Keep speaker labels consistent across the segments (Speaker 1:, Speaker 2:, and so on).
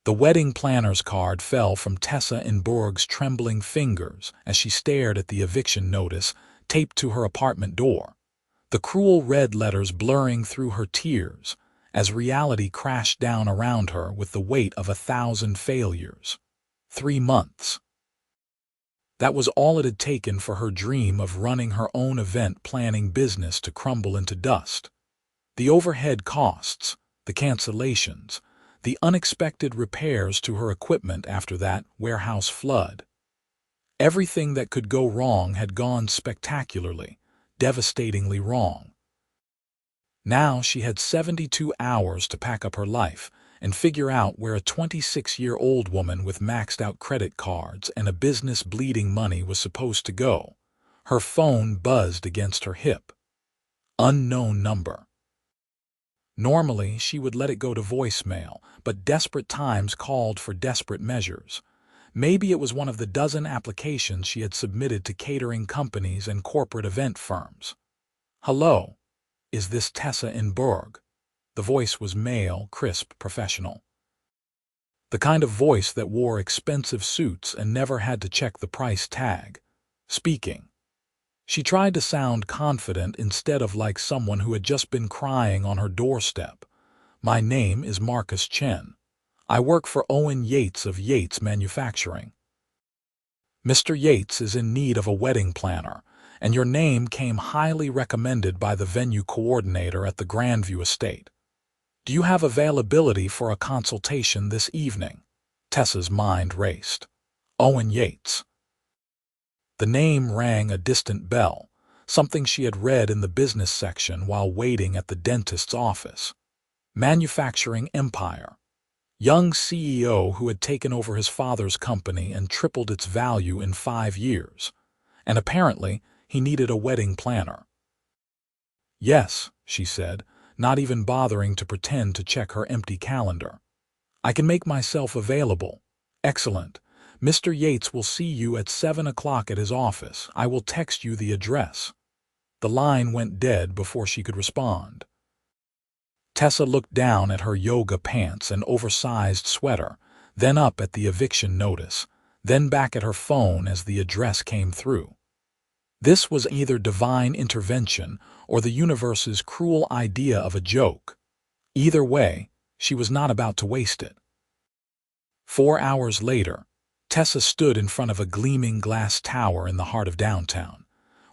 Speaker 1: The wedding planner's card fell from Tessa Enberg's trembling fingers as she stared at the eviction notice taped to her apartment door, the cruel red letters blurring through her tears as reality crashed down around her with the weight of 1,000 failures. 3 months. That was all it had taken for her dream of running her own event planning business to crumble into dust. The overhead costs, the cancellations, the unexpected repairs to her equipment after that warehouse flood. Everything that could go wrong had gone spectacularly, devastatingly wrong. Now she had 72 hours to pack up her life and figure out where a 26-year-old woman with maxed-out credit cards and a business bleeding money was supposed to go. Her phone buzzed against her hip. Unknown number. Normally, she would let it go to voicemail, but desperate times called for desperate measures. Maybe it was one of the dozen applications she had submitted to catering companies and corporate event firms. "Hello, is this Tessa Enberg?" The voice was male, crisp, professional. The kind of voice that wore expensive suits and never had to check the price tag. Speaking. She tried to sound confident instead of like someone who had just been crying on her doorstep. "My name is Marcus Chen. I work for Owen Yates of Yates Manufacturing. Mr. Yates is in need of a wedding planner, and your name came highly recommended by the venue coordinator at the Grandview Estate. Do you have availability for a consultation this evening?" Tessa's mind raced. Owen Yates. The name rang a distant bell, something she had read in the business section while waiting at the dentist's office. Manufacturing empire. Young CEO who had taken over his father's company and tripled its value in 5 years. And apparently, he needed a wedding planner. "Yes," she said, not even bothering to pretend to check her empty calendar. "I can make myself available." "Excellent. Mr. Yates will see you at 7 o'clock at his office. I will text you the address." The line went dead before she could respond. Tessa looked down at her yoga pants and oversized sweater, then up at the eviction notice, then back at her phone as the address came through. This was either divine intervention or the universe's cruel idea of a joke. Either way, she was not about to waste it. 4 hours later, Tessa stood in front of a gleaming glass tower in the heart of downtown,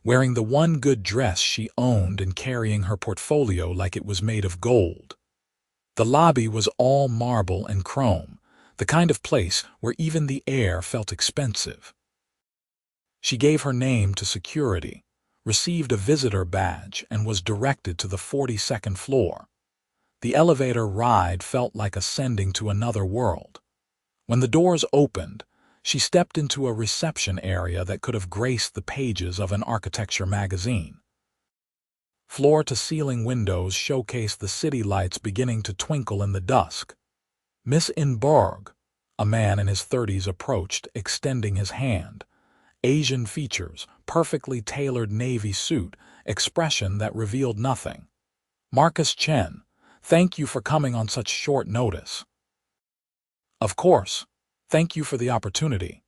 Speaker 1: wearing the one good dress she owned and carrying her portfolio like it was made of gold. The lobby was all marble and chrome, the kind of place where even the air felt expensive. She gave her name to security, received a visitor badge, and was directed to the 42nd floor. The elevator ride felt like ascending to another world. When the doors opened, she stepped into a reception area that could have graced the pages of an architecture magazine. Floor-to-ceiling windows showcased the city lights beginning to twinkle in the dusk. "Miss Enberg," a man in his 30s approached, extending his hand. Asian features, perfectly tailored navy suit, expression that revealed nothing. "Marcus Chen, thank you for coming on such short notice." "Of course. Thank you for the opportunity.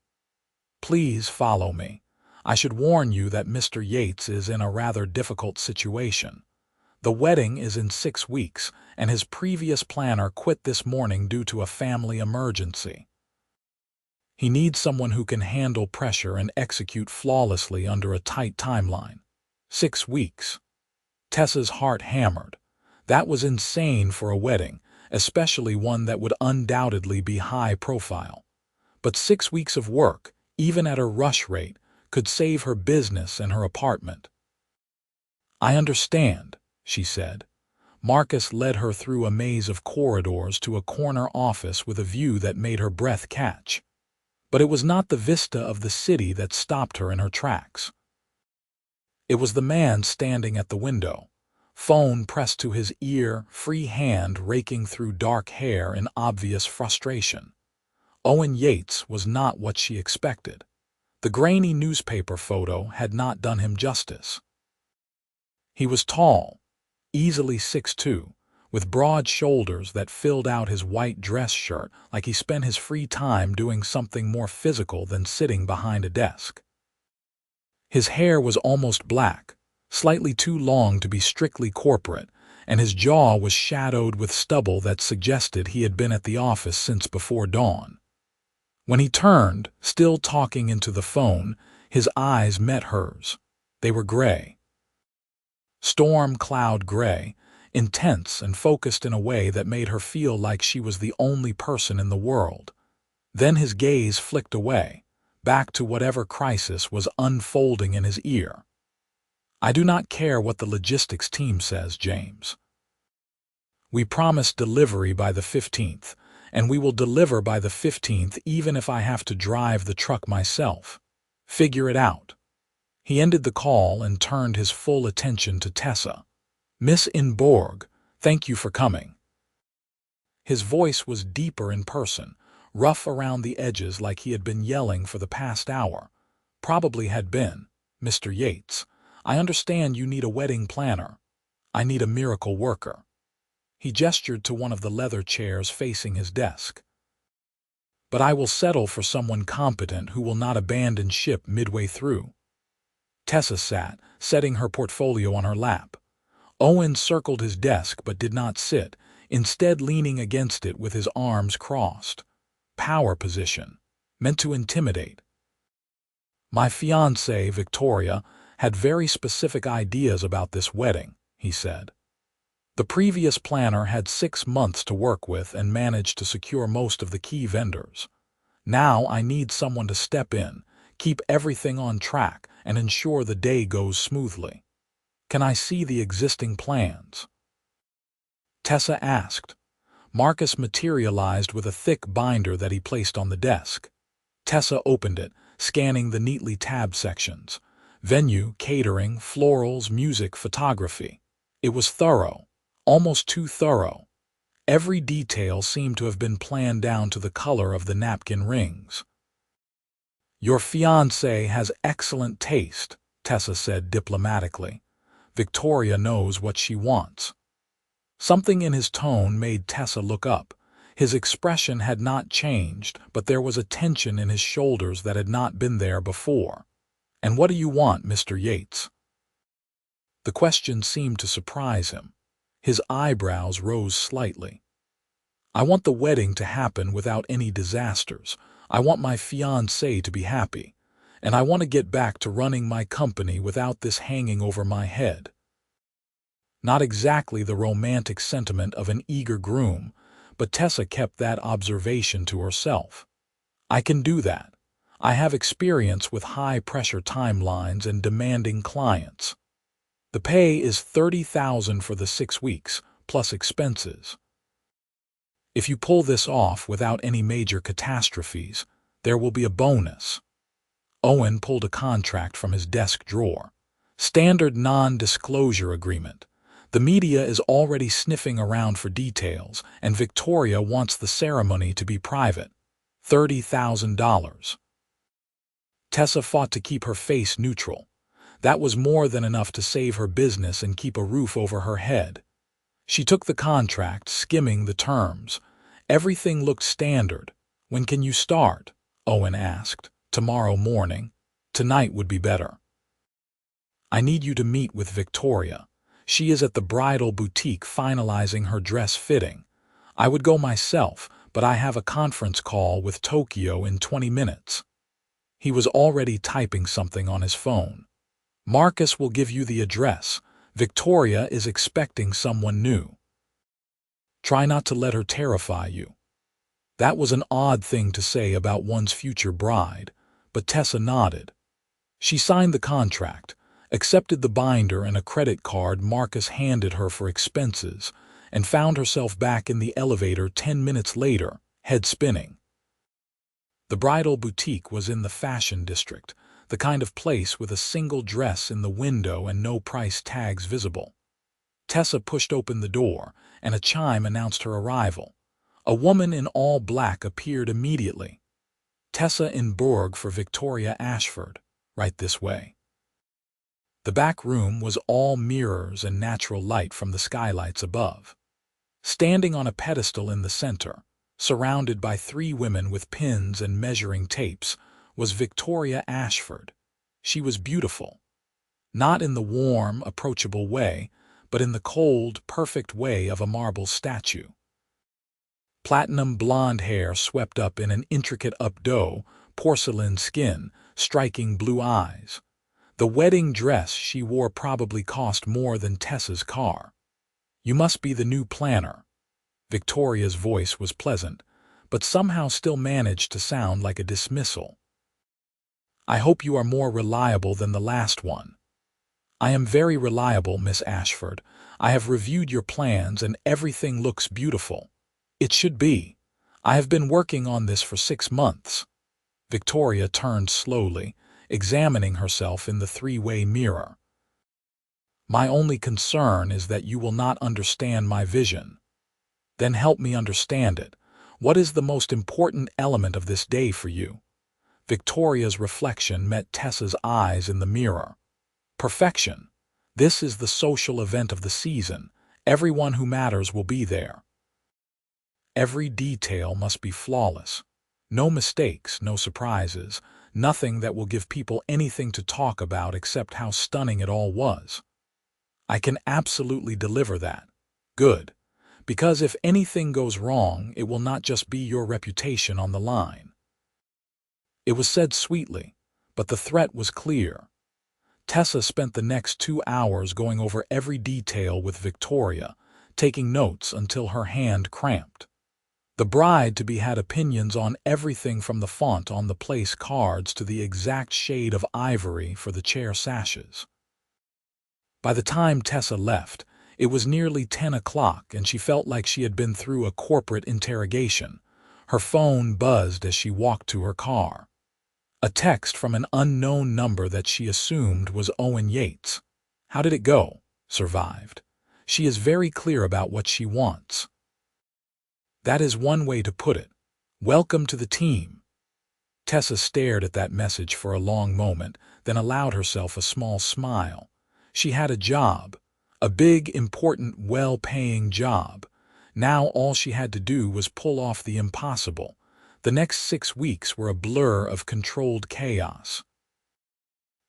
Speaker 1: Please follow me. I should warn you that Mr. Yates is in a rather difficult situation. The wedding is in 6 weeks, and his previous planner quit this morning due to a family emergency. He needs someone who can handle pressure and execute flawlessly under a tight timeline. 6 weeks. Tessa's heart hammered. That was insane for a wedding, especially one that would undoubtedly be high profile. But 6 weeks of work, even at her rush rate, could save her business and her apartment. "I understand," she said. Marcus led her through a maze of corridors to a corner office with a view that made her breath catch. But it was not the vista of the city that stopped her in her tracks. It was the man standing at the window, phone pressed to his ear, free hand raking through dark hair in obvious frustration. Owen Yates was not what she expected. The grainy newspaper photo had not done him justice. He was tall, easily 6'2", with broad shoulders that filled out his white dress shirt like he spent his free time doing something more physical than sitting behind a desk. His hair was almost black, slightly too long to be strictly corporate, and his jaw was shadowed with stubble that suggested he had been at the office since before dawn. When he turned, still talking into the phone, his eyes met hers. They were gray. Storm cloud gray, intense and focused in a way that made her feel like she was the only person in the world. Then his gaze flicked away, back to whatever crisis was unfolding in his ear. "I do not care what the logistics team says, James. We promised delivery by the 15th, and we will deliver by the 15th even if I have to drive the truck myself. Figure it out." He ended the call and turned his full attention to Tessa. "Miss Enberg, thank you for coming." His voice was deeper in person, rough around the edges like he had been yelling for the past hour. Probably had been. "Mr. Yates, I understand you need a wedding planner. I need a miracle worker." He gestured to one of the leather chairs facing his desk. "But I will settle for someone competent who will not abandon ship midway through." Tessa sat, setting her portfolio on her lap. Owen circled his desk but did not sit, instead leaning against it with his arms crossed. Power position, meant to intimidate. "My fiancée, Victoria, had very specific ideas about this wedding," he said. "The previous planner had 6 months to work with and managed to secure most of the key vendors. Now I need someone to step in, keep everything on track, and ensure the day goes smoothly. Can I see the existing plans?" Tessa asked. Marcus materialized with a thick binder that he placed on the desk. Tessa opened it, scanning the neatly tabbed sections. Venue, catering, florals, music, photography. It was thorough, almost too thorough. Every detail seemed to have been planned down to the color of the napkin rings. "Your fiancé has excellent taste," Tessa said diplomatically. "Victoria knows what she wants." Something in his tone made Tessa look up. His expression had not changed, but there was a tension in his shoulders that had not been there before. "And what do you want, Mr. Yates?" The question seemed to surprise him. His eyebrows rose slightly. "I want the wedding to happen without any disasters. I want my fiancée to be happy. And I want to get back to running my company without this hanging over my head." Not exactly the romantic sentiment of an eager groom, but Tessa kept that observation to herself. "I can do that. I have experience with high-pressure timelines and demanding clients. The pay is $30,000 for the 6 weeks, plus expenses. If you pull this off without any major catastrophes, there will be a bonus." Owen pulled a contract from his desk drawer. "Standard non-disclosure agreement. The media is already sniffing around for details, and Victoria wants the ceremony to be private. $30,000. Tessa fought to keep her face neutral. That was more than enough to save her business and keep a roof over her head. She took the contract, skimming the terms. Everything looked standard. "When can you start?" Owen asked. "Tomorrow morning. Tonight would be better." "I need you to meet with Victoria. She is at the bridal boutique finalizing her dress fitting. I would go myself, but I have a conference call with Tokyo in 20 minutes. He was already typing something on his phone. "Marcus will give you the address. Victoria is expecting someone new. Try not to let her terrify you." That was an odd thing to say about one's future bride, but Tessa nodded. She signed the contract, accepted the binder and a credit card Marcus handed her for expenses, and found herself back in the elevator 10 minutes later, head spinning. The bridal boutique was in the fashion district, the kind of place with a single dress in the window and no price tags visible. Tessa pushed open the door, and a chime announced her arrival. A woman in all black appeared immediately. "Tessa Enberg for Victoria Ashford. Right this way." The back room was all mirrors and natural light from the skylights above. Standing on a pedestal in the center, surrounded by three women with pins and measuring tapes, was Victoria Ashford. She was beautiful. Not in the warm, approachable way, but in the cold, perfect way of a marble statue. Platinum blonde hair swept up in an intricate updo, porcelain skin, striking blue eyes. The wedding dress she wore probably cost more than Tessa's car. "You must be the new planner." Victoria's voice was pleasant, but somehow still managed to sound like a dismissal. "I hope you are more reliable than the last one." "I am very reliable, Miss Ashford. I have reviewed your plans and everything looks beautiful. It should be. I have been working on this for 6 months." Victoria turned slowly, examining herself in the three-way mirror. "My only concern is that you will not understand my vision." "Then help me understand it. What is the most important element of this day for you?" Victoria's reflection met Tessa's eyes in the mirror. "Perfection. This is the social event of the season. Everyone who matters will be there. Every detail must be flawless. No mistakes, no surprises, nothing that will give people anything to talk about except how stunning it all was." "I can absolutely deliver that." "Good. Because if anything goes wrong, it will not just be your reputation on the line." It was said sweetly, but the threat was clear. Tessa spent the next 2 hours going over every detail with Victoria, taking notes until her hand cramped. The bride-to-be had opinions on everything from the font on the place cards to the exact shade of ivory for the chair sashes. By the time Tessa left, it was nearly 10 o'clock and she felt like she had been through a corporate interrogation. Her phone buzzed as she walked to her car. A text from an unknown number that she assumed was Owen Yates. "How did it go?" "Survived. She is very clear about what she wants." "That is one way to put it. Welcome to the team." Tessa stared at that message for a long moment, then allowed herself a small smile. She had a job. A big, important, well-paying job. Now all she had to do was pull off the impossible. The next 6 weeks were a blur of controlled chaos.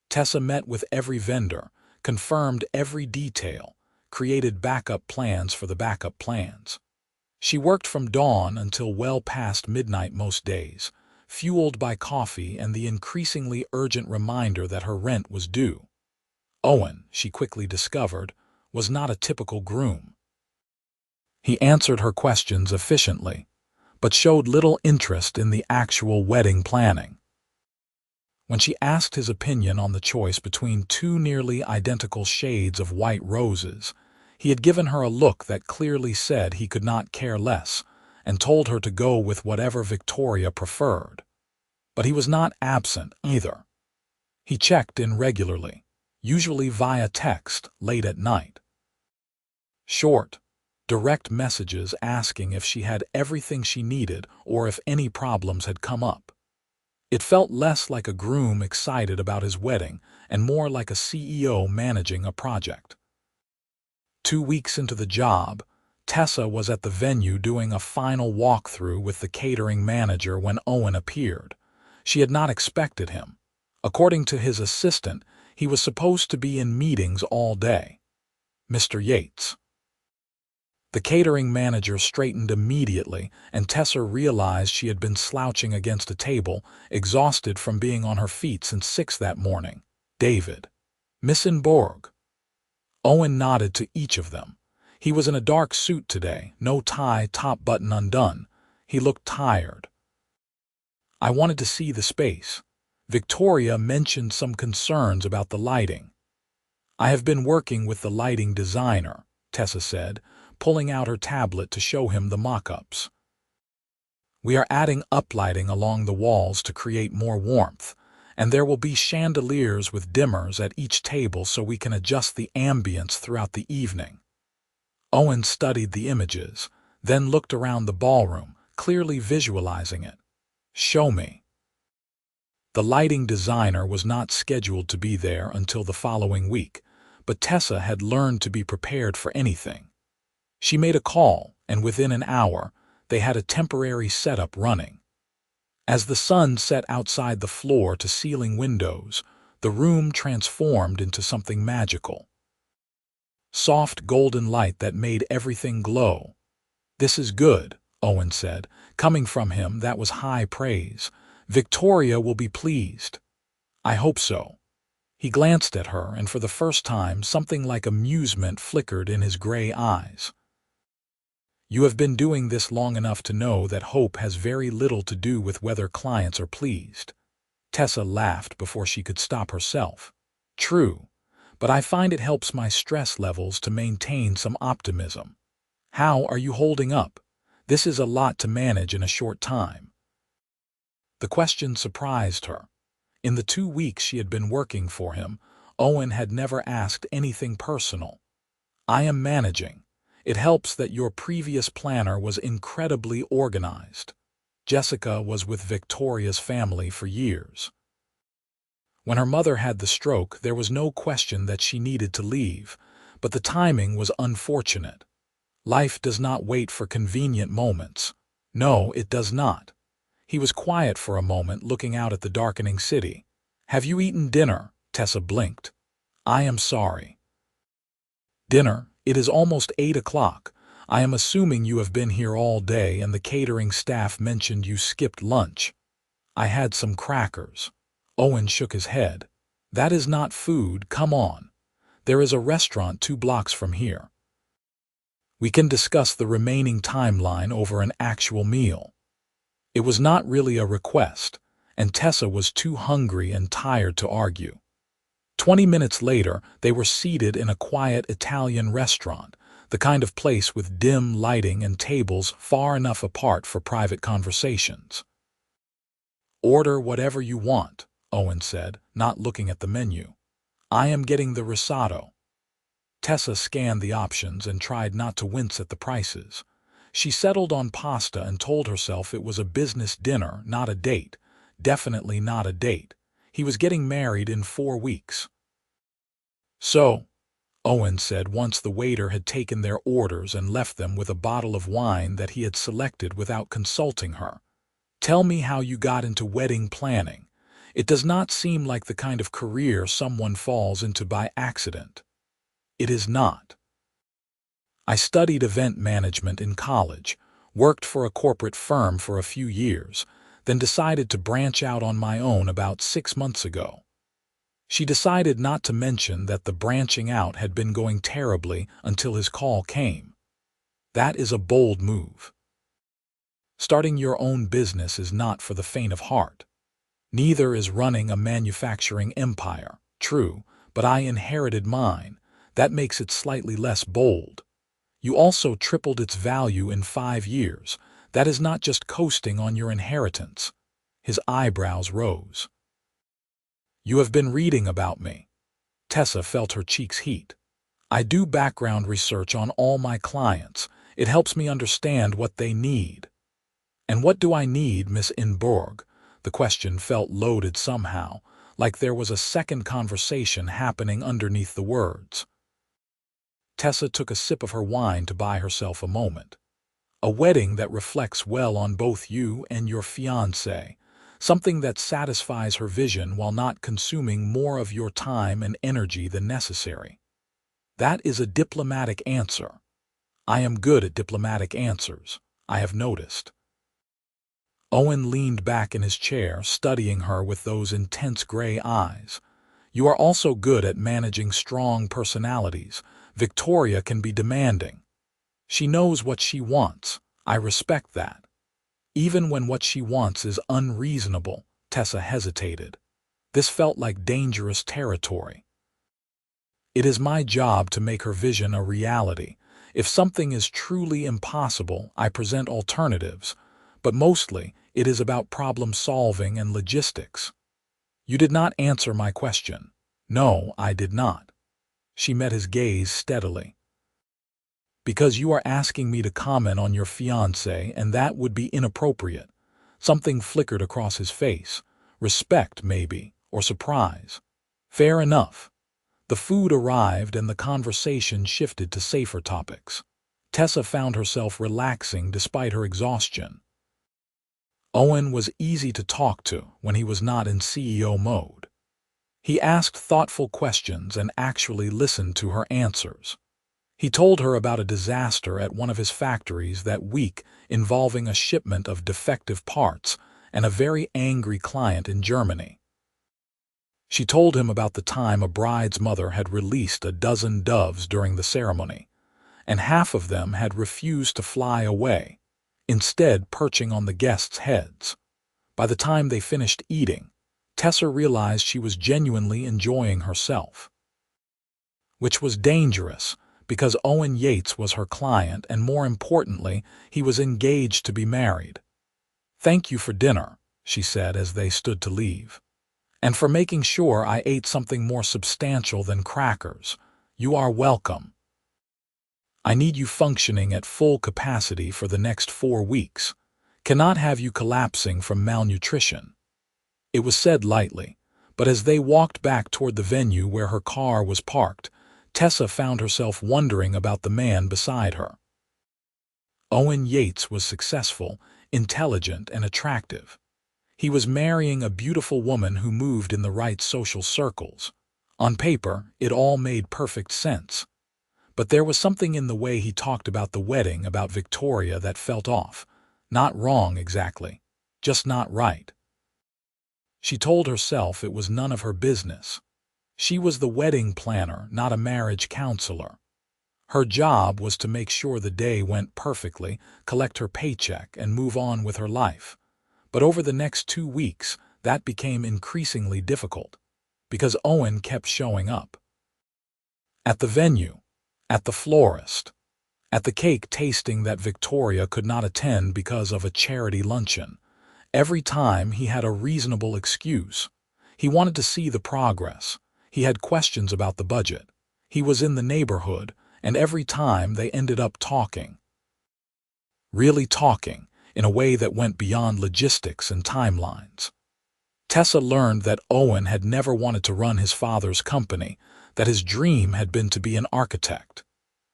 Speaker 1: Tessa met with every vendor, confirmed every detail, created backup plans for the backup plans. She worked from dawn until well past midnight most days, fueled by coffee and the increasingly urgent reminder that her rent was due. Owen, she quickly discovered, was not a typical groom. He answered her questions efficiently, but showed little interest in the actual wedding planning. When she asked his opinion on the choice between 2 nearly identical shades of white roses, he had given her a look that clearly said he could not care less, and told her to go with whatever Victoria preferred. But he was not absent either. He checked in regularly, usually via text late at night. Short, direct messages asking if she had everything she needed or if any problems had come up. It felt less like a groom excited about his wedding and more like a CEO managing a project. 2 weeks into the job, Tessa was at the venue doing a final walkthrough with the catering manager when Owen appeared. She had not expected him. According to his assistant, he was supposed to be in meetings all day. "Mr. Yates." The catering manager straightened immediately, and Tessa realized she had been slouching against a table, exhausted from being on her feet since 6 that morning. "David." "Miss Enberg." Owen nodded to each of them. He was in a dark suit today, no tie, top button undone. He looked tired. "I wanted to see the space. Victoria mentioned some concerns about the lighting." "I have been working with the lighting designer," Tessa said, pulling out her tablet to show him the mock-ups. "We are adding uplighting along the walls to create more warmth, and there will be chandeliers with dimmers at each table so we can adjust the ambience throughout the evening." Owen studied the images, then looked around the ballroom, clearly visualizing it. "Show me." The lighting designer was not scheduled to be there until the following week, but Tessa had learned to be prepared for anything. She made a call, and within an hour, they had a temporary setup running. As the sun set outside the floor-to-ceiling windows, the room transformed into something magical. Soft golden light that made everything glow. "This is good," Owen said. Coming from him, that was high praise. "Victoria will be pleased." "I hope so." He glanced at her, and for the first time something like amusement flickered in his gray eyes. "You have been doing this long enough to know that hope has very little to do with whether clients are pleased." Tessa laughed before she could stop herself. "True, but I find it helps my stress levels to maintain some optimism." "How are you holding up? This is a lot to manage in a short time." The question surprised her. In the 2 weeks she had been working for him, Owen had never asked anything personal. "I am managing. It helps that your previous planner was incredibly organized." Jessica was with Victoria's family for years. When her mother had the stroke, there was no question that she needed to leave, but the timing was unfortunate. Life does not wait for convenient moments. No, it does not. He was quiet for a moment, looking out at the darkening city. "Have you eaten dinner?" Tessa blinked. "I am sorry." "Dinner? It is almost 8 o'clock. I am assuming you have been here all day and the catering staff mentioned you skipped lunch." "I had some crackers." Owen shook his head. "That is not food, come on. There is a restaurant 2 blocks from here. We can discuss the remaining timeline over an actual meal." It was not really a request, and Tessa was too hungry and tired to argue. 20 minutes later, they were seated in a quiet Italian restaurant, the kind of place with dim lighting and tables far enough apart for private conversations. "Order whatever you want," Owen said, not looking at the menu. "I am getting the risotto." Tessa scanned the options and tried not to wince at the prices. She settled on pasta and told herself it was a business dinner, not a date. Definitely not a date. He was getting married in 4 weeks. "So," Owen said once the waiter had taken their orders and left them with a bottle of wine that he had selected without consulting her, "tell me how you got into wedding planning. It does not seem like the kind of career someone falls into by accident." "It is not. I studied event management in college, worked for a corporate firm for a few years, then decided to branch out on my own about 6 months ago." She decided not to mention that the branching out had been going terribly until his call came. "That is a bold move. Starting your own business is not for the faint of heart. Neither is running a manufacturing empire. True, but I inherited mine. That makes it slightly less bold. You also tripled its value in 5 years. That is not just coasting on your inheritance." His eyebrows rose. "You have been reading about me." Tessa felt her cheeks heat. "I do background research on all my clients. It helps me understand what they need." "And what do I need, Miss Enberg?" The question felt loaded somehow, like there was a second conversation happening underneath the words. Tessa took a sip of her wine to buy herself a moment. "A wedding that reflects well on both you and your fiancé. Something that satisfies her vision while not consuming more of your time and energy than necessary." "That is a diplomatic answer." "I am good at diplomatic answers, I have noticed." Owen leaned back in his chair, studying her with those intense gray eyes. "You are also good at managing strong personalities. Victoria can be demanding. She knows what she wants. I respect that. Even when what she wants is unreasonable." Tessa hesitated. This felt like dangerous territory. "It is my job to make her vision a reality. If something is truly impossible, I present alternatives, but mostly it is about problem solving and logistics." "You did not answer my question." "No, I did not." She met his gaze steadily. "Because you are asking me to comment on your fiancé, and that would be inappropriate." Something flickered across his face. Respect, maybe, or surprise. "Fair enough." The food arrived and the conversation shifted to safer topics. Tessa found herself relaxing despite her exhaustion. Owen was easy to talk to when he was not in CEO mode. He asked thoughtful questions and actually listened to her answers. He told her about a disaster at one of his factories that week involving a shipment of defective parts and a very angry client in Germany. She told him about the time a bride's mother had released a dozen doves during the ceremony, and half of them had refused to fly away, instead perching on the guests' heads. By the time they finished eating, Tessa realized she was genuinely enjoying herself. Which was dangerous, because Owen Yates was her client and, more importantly, he was engaged to be married. "Thank you for dinner," she said as they stood to leave. "And for making sure I ate something more substantial than crackers. You are welcome. I need you functioning at full capacity for the next 4 weeks. Cannot have you collapsing from malnutrition." It was said lightly, but as they walked back toward the venue where her car was parked, Tessa found herself wondering about the man beside her. Owen Yates was successful, intelligent, and attractive. He was marrying a beautiful woman who moved in the right social circles. On paper, it all made perfect sense. But there was something in the way he talked about the wedding, about Victoria, that felt off. Not wrong exactly, just not right. She told herself it was none of her business. She was the wedding planner, not a marriage counselor. Her job was to make sure the day went perfectly, collect her paycheck, and move on with her life. But over the next 2 weeks, that became increasingly difficult, because Owen kept showing up. At the venue, at the florist, at the cake tasting that Victoria could not attend because of a charity luncheon. Every time he had a reasonable excuse. He wanted to see the progress. He had questions about the budget. He was in the neighborhood, and every time they ended up talking. Really talking, in a way that went beyond logistics and timelines. Tessa learned that Owen had never wanted to run his father's company, that his dream had been to be an architect.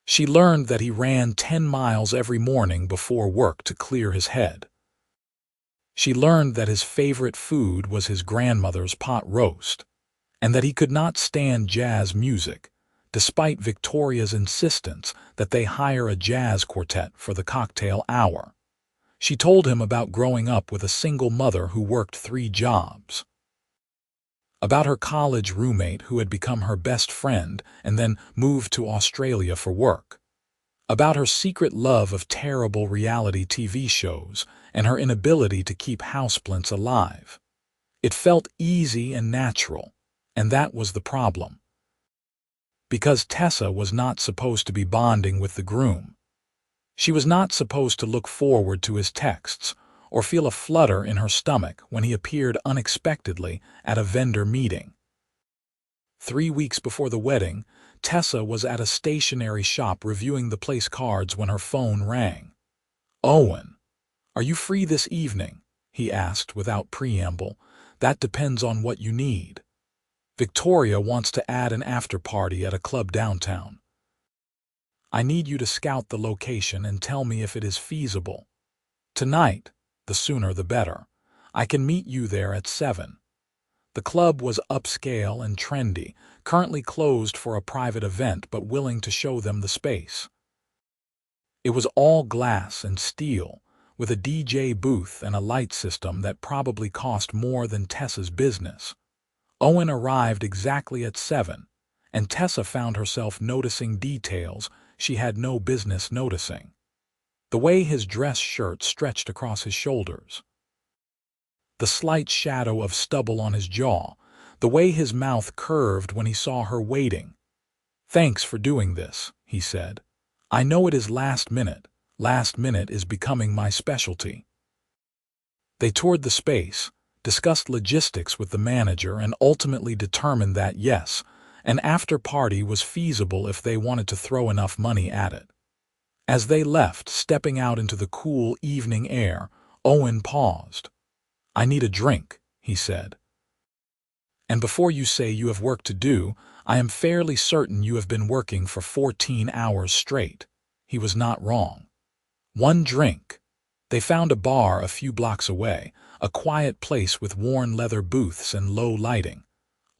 Speaker 1: She learned that he ran 10 miles every morning before work to clear his head. She learned that his favorite food was his grandmother's pot roast, and that he could not stand jazz music, despite Victoria's insistence that they hire a jazz quartet for the cocktail hour. She told him about growing up with a single mother who worked 3 jobs. About her college roommate who had become her best friend and then moved to Australia for work. About her secret love of terrible reality TV shows and her inability to keep houseplants alive. It felt easy and natural, and that was the problem. Because Tessa was not supposed to be bonding with the groom. She was not supposed to look forward to his texts or feel a flutter in her stomach when he appeared unexpectedly at a vendor meeting. 3 weeks before the wedding, Tessa was at a stationery shop reviewing the place cards when her phone rang. "Owen, are you free this evening?" he asked without preamble. "That depends on what you need. Victoria wants to add an after-party at a club downtown. I need you to scout the location and tell me if it is feasible. Tonight, the sooner the better. I can meet you there at 7. The club was upscale and trendy, currently closed for a private event but willing to show them the space. It was all glass and steel, with a DJ booth and a light system that probably cost more than Tessa's business. Owen arrived exactly at 7, and Tessa found herself noticing details she had no business noticing. The way his dress shirt stretched across his shoulders. The slight shadow of stubble on his jaw, the way his mouth curved when he saw her waiting. "Thanks for doing this," he said. "I know it is last minute. Last minute is becoming my specialty." They toured the space, discussed logistics with the manager, and ultimately determined that yes, an after-party was feasible if they wanted to throw enough money at it. As they left, stepping out into the cool evening air, Owen paused. "I need a drink," he said. "And before you say you have work to do, I am fairly certain you have been working for 14 hours straight," He was not wrong. One drink. They found a bar a few blocks away, a quiet place with worn leather booths and low lighting.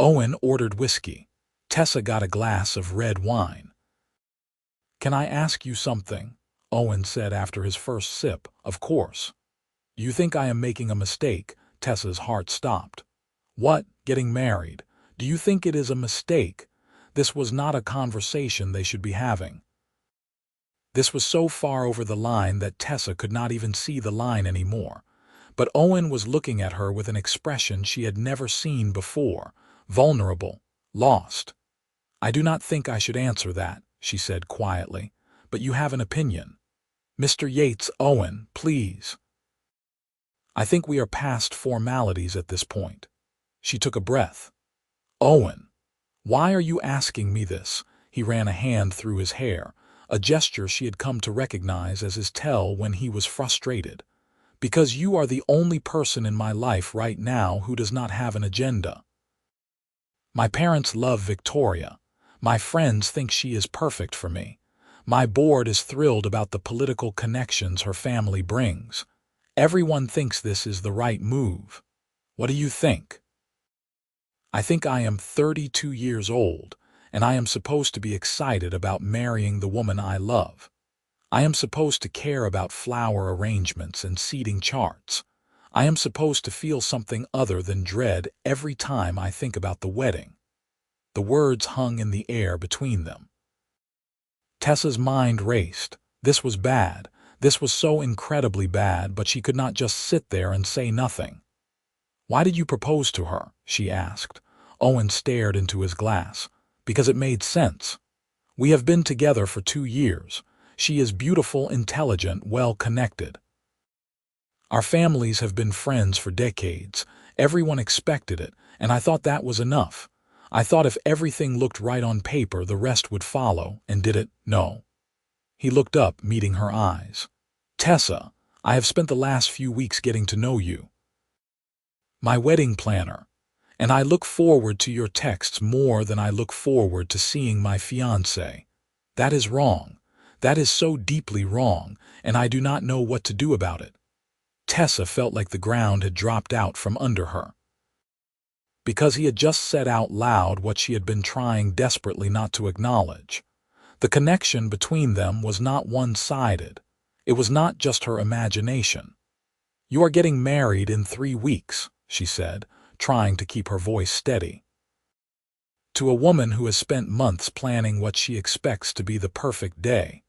Speaker 1: Owen ordered whiskey. Tessa got a glass of red wine. "Can I ask you something?" Owen said after his first sip. "Of course." "You think I am making a mistake?" Tessa's heart stopped. "What? Getting married? Do you think it is a mistake?" This was not a conversation they should be having. This was so far over the line that Tessa could not even see the line anymore. But Owen was looking at her with an expression she had never seen before, vulnerable, lost. "I do not think I should answer that," she said quietly, "but you have an opinion." "Mr. Yates, Owen, please." "I think we are past formalities at this point." She took a breath. "Owen, why are you asking me this?" He ran a hand through his hair, a gesture she had come to recognize as his tell when he was frustrated. "Because you are the only person in my life right now who does not have an agenda. My parents love Victoria. My friends think she is perfect for me. My board is thrilled about the political connections her family brings. Everyone thinks this is the right move. What do you think?" "I think I am 32 years old, and I am supposed to be excited about marrying the woman I love. I am supposed to care about flower arrangements and seating charts. I am supposed to feel something other than dread every time I think about the wedding." The words hung in the air between them. Tessa's mind raced. This was bad. This was so incredibly bad, but she could not just sit there and say nothing. "Why did you propose to her?" she asked. Owen stared into his glass. "Because it made sense. We have been together for 2 years. She is beautiful, intelligent, well-connected. Our families have been friends for decades. Everyone expected it, and I thought that was enough. I thought if everything looked right on paper, the rest would follow, and did it? No." He looked up, meeting her eyes. "Tessa, I have spent the last few weeks getting to know you. My wedding planner. And I look forward to your texts more than I look forward to seeing my fiancé. That is wrong. That is so deeply wrong, and I do not know what to do about it." Tessa felt like the ground had dropped out from under her. Because he had just said out loud what she had been trying desperately not to acknowledge. The connection between them was not one-sided. It was not just her imagination. "You are getting married in 3 weeks," she said, trying to keep her voice steady. "To a woman who has spent months planning what she expects to be the perfect day.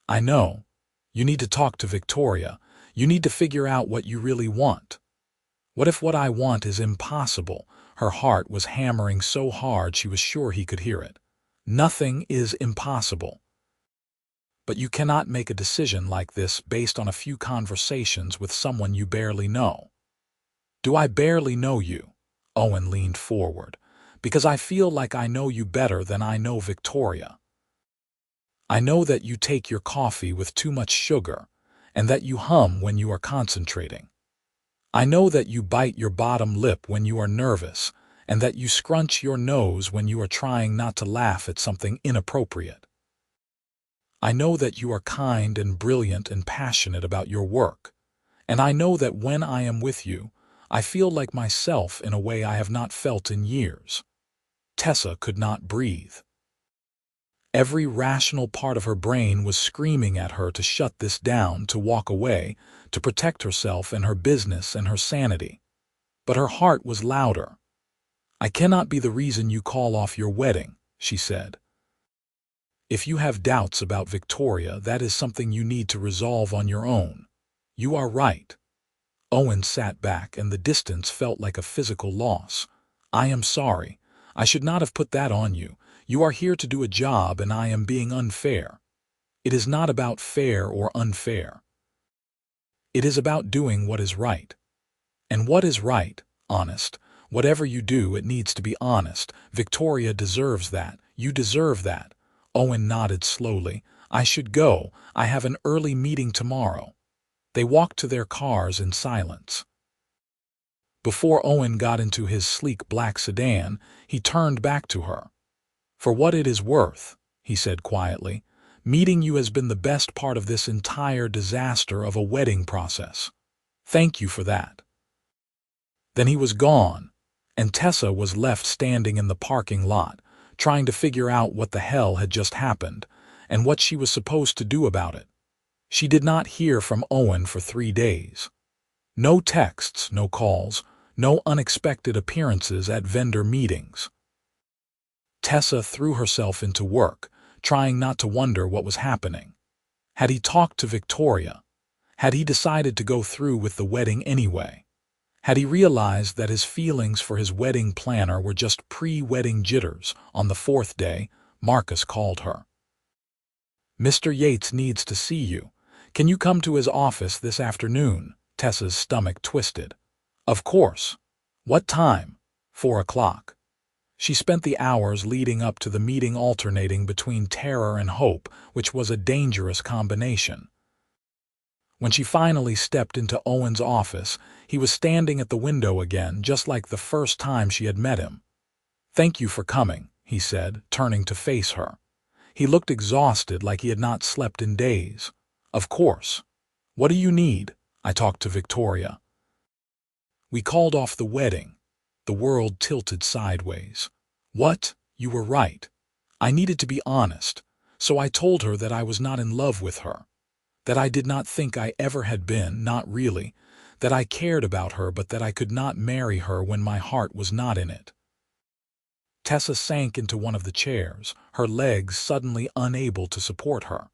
Speaker 1: I know. You need to talk to Victoria. You need to figure out what you really want." "What if what I want is impossible?" Her heart was hammering so hard she was sure he could hear it. "Nothing is impossible. But you cannot make a decision like this based on a few conversations with someone you barely know." "Do I barely know you?" Owen leaned forward. "Because I feel like I know you better than I know Victoria. I know that you take your coffee with too much sugar, and that you hum when you are concentrating. I know that you bite your bottom lip when you are nervous, and that you scrunch your nose when you are trying not to laugh at something inappropriate. I know that you are kind and brilliant and passionate about your work, and I know that when I am with you, I feel like myself in a way I have not felt in years." Tessa could not breathe. Every rational part of her brain was screaming at her to shut this down, to walk away, to protect herself and her business and her sanity. But her heart was louder. "I cannot be the reason you call off your wedding," she said. "If you have doubts about Victoria, that is something you need to resolve on your own. You are right." Owen sat back, and the distance felt like a physical loss. "I am sorry. I should not have put that on you. You are here to do a job, and I am being unfair. It is not about fair or unfair. It is about doing what is right. And what is right? Honest. Whatever you do, it needs to be honest. Victoria deserves that. You deserve that." Owen nodded slowly. "I should go. I have an early meeting tomorrow." They walked to their cars in silence. Before Owen got into his sleek black sedan, he turned back to her. "For what it is worth," he said quietly, Meeting you has been the best part of this entire disaster of a wedding process. Thank you for that." Then he was gone, and Tessa was left standing in the parking lot, trying to figure out what the hell had just happened and what she was supposed to do about it. She did not hear from Owen for 3 days. No texts, no calls, no unexpected appearances at vendor meetings. Tessa threw herself into work, trying not to wonder what was happening. Had he talked to Victoria? Had he decided to go through with the wedding anyway? Had he realized that his feelings for his wedding planner were just pre-wedding jitters? On the 4th day, Marcus called her. "Mr. Yates needs to see you. Can you come to his office this afternoon?" Tessa's stomach twisted. "Of course. What time?" 4 o'clock. She spent the hours leading up to the meeting alternating between terror and hope, which was a dangerous combination. When she finally stepped into Owen's office, he was standing at the window again, just like the first time she had met him. "Thank you for coming," he said, turning to face her. He looked exhausted, like he had not slept in days. "Of course. What do you need?" "I talked to Victoria. We called off the wedding." The world tilted sideways. "What? You were right. I needed to be honest, so I told her that I was not in love with her. That I did not think I ever had been, not really. That I cared about her, but that I could not marry her when my heart was not in it." Tessa sank into one of the chairs, her legs suddenly unable to support her.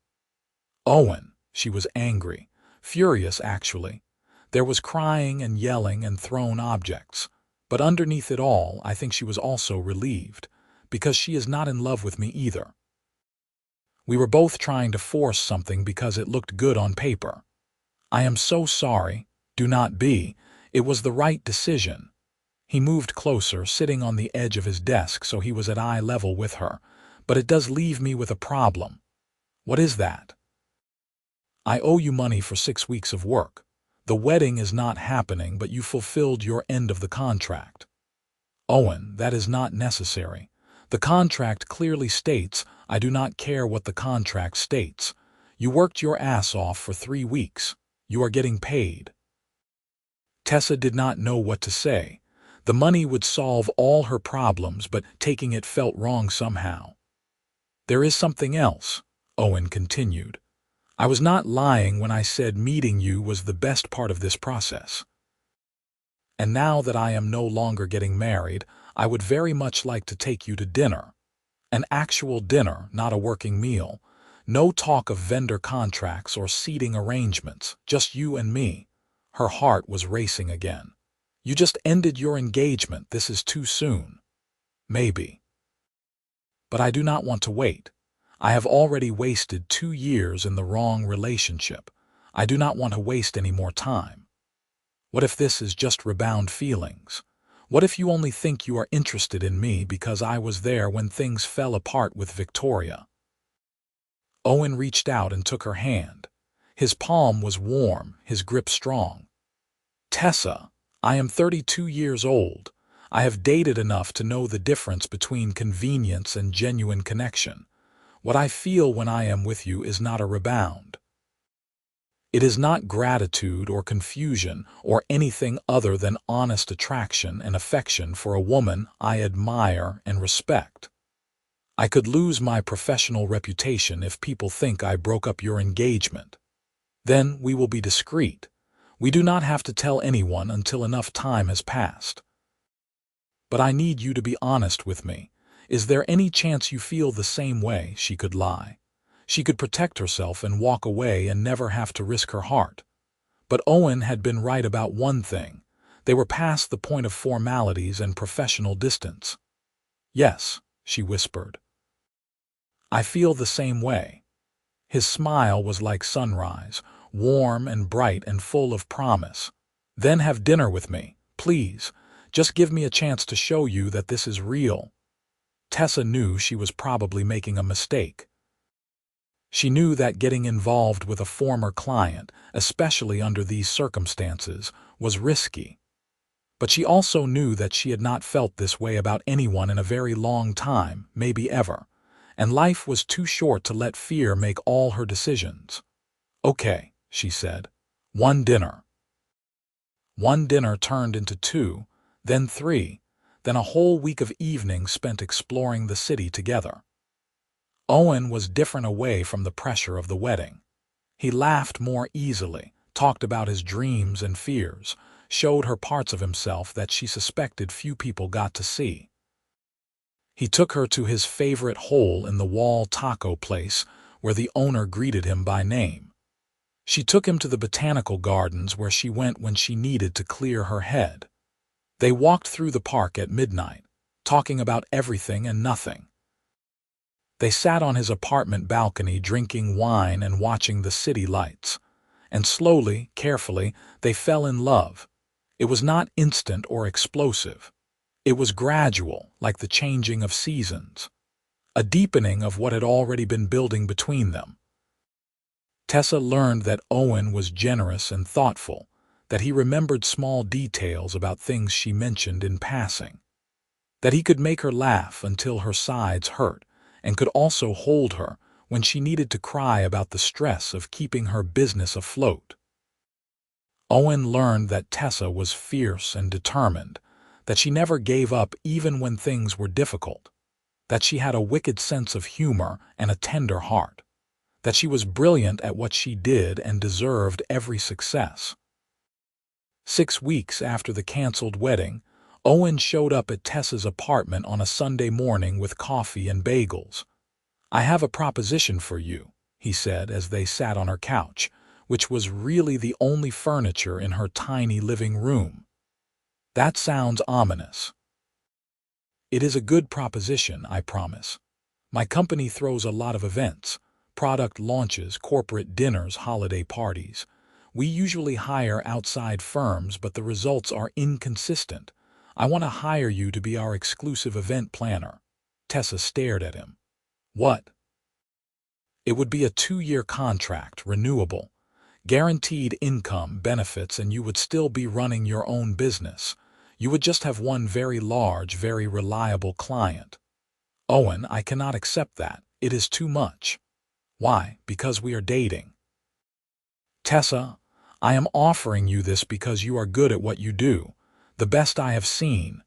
Speaker 1: "Owen," she was angry, furious actually. There was crying and yelling and thrown objects. But underneath it all, I think she was also relieved, because she is not in love with me either. We were both trying to force something because it looked good on paper. I am so sorry. Do not be. It was the right decision. He moved closer, sitting on the edge of his desk so he was at eye level with her. But it does leave me with a problem. What is that? I owe you money for 6 weeks of work. The wedding is not happening, but you fulfilled your end of the contract. Owen, that is not necessary. The contract clearly states, I do not care what the contract states. You worked your ass off for 3 weeks. You are getting paid. Tessa did not know what to say. The money would solve all her problems, but taking it felt wrong somehow. There is something else, Owen continued. I was not lying when I said meeting you was the best part of this process. And now that I am no longer getting married, I would very much like to take you to dinner. An actual dinner, not a working meal. No talk of vendor contracts or seating arrangements, just you and me. Her heart was racing again. You just ended your engagement. This is too soon. Maybe. But I do not want to wait. I have already wasted 2 years in the wrong relationship. I do not want to waste any more time. What if this is just rebound feelings? What if you only think you are interested in me because I was there when things fell apart with Victoria? Owen reached out and took her hand. His palm was warm, his grip strong. Tessa, I am 32 years old. I have dated enough to know the difference between convenience and genuine connection. What I feel when I am with you is not a rebound. It is not gratitude or confusion or anything other than honest attraction and affection for a woman I admire and respect. I could lose my professional reputation if people think I broke up your engagement. Then we will be discreet. We do not have to tell anyone until enough time has passed. But I need you to be honest with me. Is there any chance you feel the same way? She could lie. She could protect herself and walk away and never have to risk her heart. But Owen had been right about one thing. They were past the point of formalities and professional distance. Yes, she whispered. I feel the same way. His smile was like sunrise, warm and bright and full of promise. Then have dinner with me, please. Just give me a chance to show you that this is real. Tessa knew she was probably making a mistake. She knew that getting involved with a former client, especially under these circumstances, was risky. But she also knew that she had not felt this way about anyone in a very long time, maybe ever. and life was too short to let fear make all her decisions. "Okay," she said. "One dinner." One dinner turned into two, then three, then a whole week of evenings spent exploring the city together. Owen was different away from the pressure of the wedding. He laughed more easily, talked about his dreams and fears, showed her parts of himself that she suspected few people got to see. He took her to his favorite hole-in-the-wall taco place where the owner greeted him by name. She took him to the botanical gardens where she went when she needed to clear her head. They walked through the park at midnight, talking about everything and nothing. They sat on his apartment balcony drinking wine and watching the city lights. And slowly, carefully, they fell in love. It was not instant or explosive. It was gradual, like the changing of seasons. A deepening of what had already been building between them. Tessa learned that Owen was generous and thoughtful, that he remembered small details about things she mentioned in passing, that he could make her laugh until her sides hurt, and could also hold her when she needed to cry about the stress of keeping her business afloat. Owen learned that Tessa was fierce and determined, that she never gave up even when things were difficult, that she had a wicked sense of humor and a tender heart, that she was brilliant at what she did and deserved every success. 6 weeks after the canceled wedding, Owen showed up at Tessa's apartment on a Sunday morning with coffee and bagels. "I have a proposition for you," he said as they sat on her couch, which was really the only furniture in her tiny living room. "That sounds ominous." "It is a good proposition, I promise. My company throws a lot of events, product launches, corporate dinners, holiday parties. We usually hire outside firms, but the results are inconsistent. I want to hire you to be our exclusive event planner." Tessa stared at him. "What?" "It would be a 2-year contract, renewable. Guaranteed income, benefits, and you would still be running your own business. You would just have one very large, very reliable client." "Owen, I cannot accept that. It is too much." "Why? Because we are dating." "Tessa, I am offering you this because you are good at what you do, the best I have seen.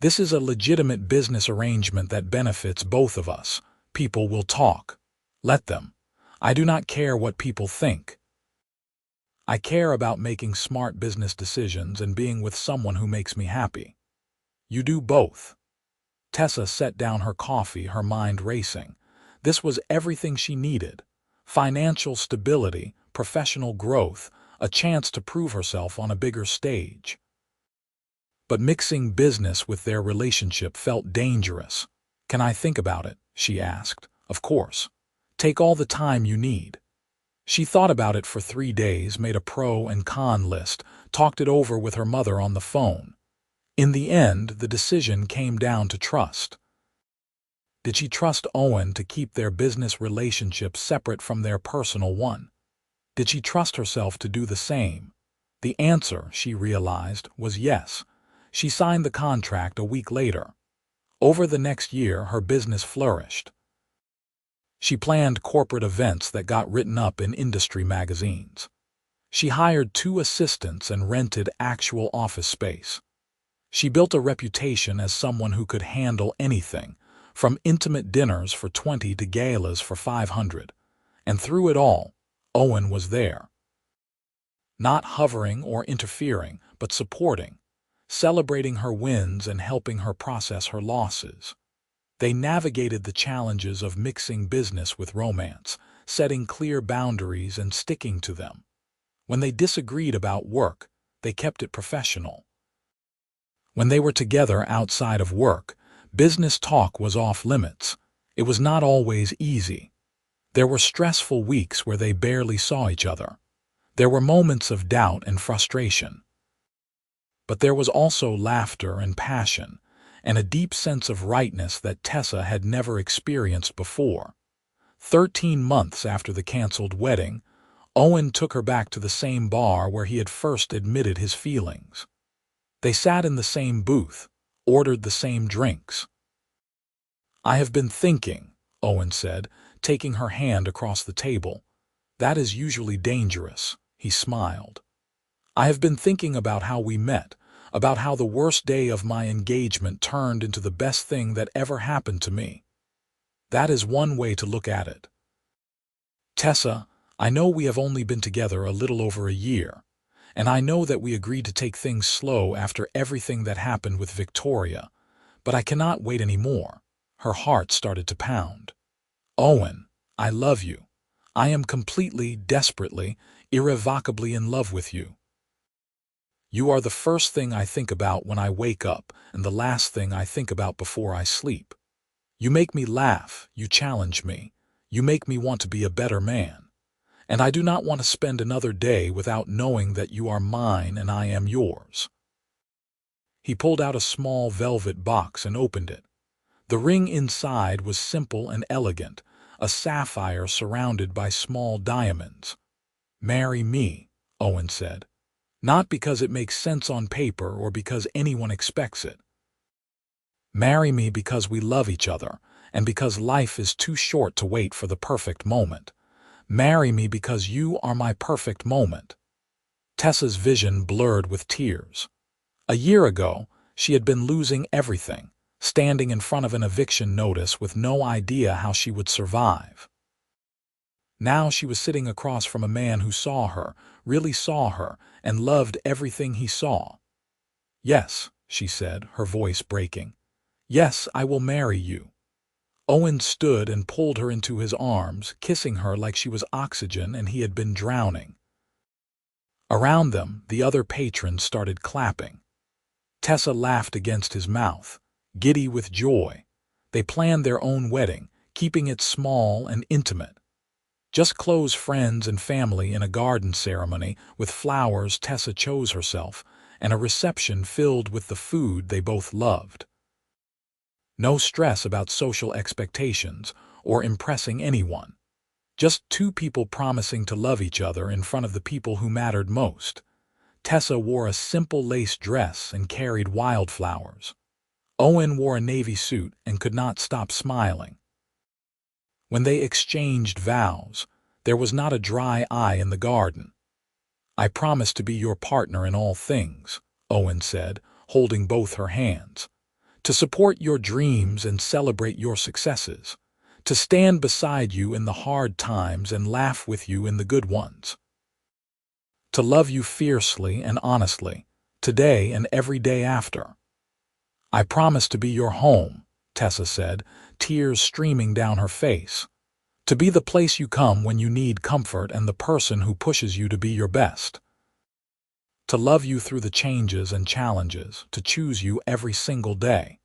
Speaker 1: This is a legitimate business arrangement that benefits both of us. People will talk. Let them. I do not care what people think. I care about making smart business decisions and being with someone who makes me happy. You do both." Tessa set down her coffee, her mind racing. This was everything she needed: financial stability, professional growth, a chance to prove herself on a bigger stage. But mixing business with their relationship felt dangerous. "Can I think about it?" she asked. "Of course. Take all the time you need." She thought about it for 3 days, made a pro and con list, talked it over with her mother on the phone. In the end, the decision came down to trust. Did she trust Owen to keep their business relationship separate from their personal one? Did she trust herself to do the same? The answer, she realized, was yes. She signed the contract a week later. Over the next year, her business flourished. She planned corporate events that got written up in industry magazines. She hired 2 assistants and rented actual office space. She built a reputation as someone who could handle anything, from intimate dinners for 20 to galas for 500. And through it all, Owen was there. Not hovering or interfering, but supporting, celebrating her wins and helping her process her losses. They navigated the challenges of mixing business with romance, setting clear boundaries and sticking to them. When they disagreed about work, they kept it professional. When they were together outside of work, business talk was off limits. It was not always easy. There were stressful weeks where they barely saw each other. There were moments of doubt and frustration. But there was also laughter and passion, and a deep sense of rightness that Tessa had never experienced before. 13 months after the canceled wedding, Owen took her back to the same bar where he had first admitted his feelings. They sat in the same booth, ordered the same drinks. "I have been thinking," Owen said, taking her hand across the table. That is usually dangerous, he smiled. I have been thinking about how we met, about how the worst day of my engagement turned into the best thing that ever happened to me. That is one way to look at it. Tessa, I know we have only been together a little over a year, and I know that we agreed to take things slow after everything that happened with Victoria, but I cannot wait any more. Her heart started to pound. Owen, I love you. I am completely, desperately, irrevocably in love with you. You are the first thing I think about when I wake up and the last thing I think about before I sleep. You make me laugh, you challenge me, you make me want to be a better man. And I do not want to spend another day without knowing that you are mine and I am yours. He pulled out a small velvet box and opened it. The ring inside was simple and elegant, a sapphire surrounded by small diamonds. Marry me, Owen said. Not because it makes sense on paper or because anyone expects it. Marry me because we love each other, and because life is too short to wait for the perfect moment. Marry me because you are my perfect moment. Tessa's vision blurred with tears. A year ago, she had been losing everything, standing in front of an eviction notice with no idea how she would survive. Now she was sitting across from a man who saw her, really saw her, and loved everything he saw. Yes, she said, her voice breaking. Yes, I will marry you. Owen stood and pulled her into his arms, kissing her like she was oxygen and he had been drowning. Around them, the other patrons started clapping. Tessa laughed against his mouth, giddy with joy. They planned their own wedding, keeping it small and intimate. Just close friends and family in a garden ceremony with flowers Tessa chose herself, and a reception filled with the food they both loved. No stress about social expectations or impressing anyone. Just two people promising to love each other in front of the people who mattered most. Tessa wore a simple lace dress and carried wildflowers. Owen wore a navy suit and could not stop smiling. When they exchanged vows, there was not a dry eye in the garden. I promise to be your partner in all things, Owen said, holding both her hands. To support your dreams and celebrate your successes. To stand beside you in the hard times and laugh with you in the good ones. To love you fiercely and honestly, today and every day after. I promise to be your home, Tessa said, tears streaming down her face. To be the place you come when you need comfort and the person who pushes you to be your best. To love you through the changes and challenges, to choose you every single day.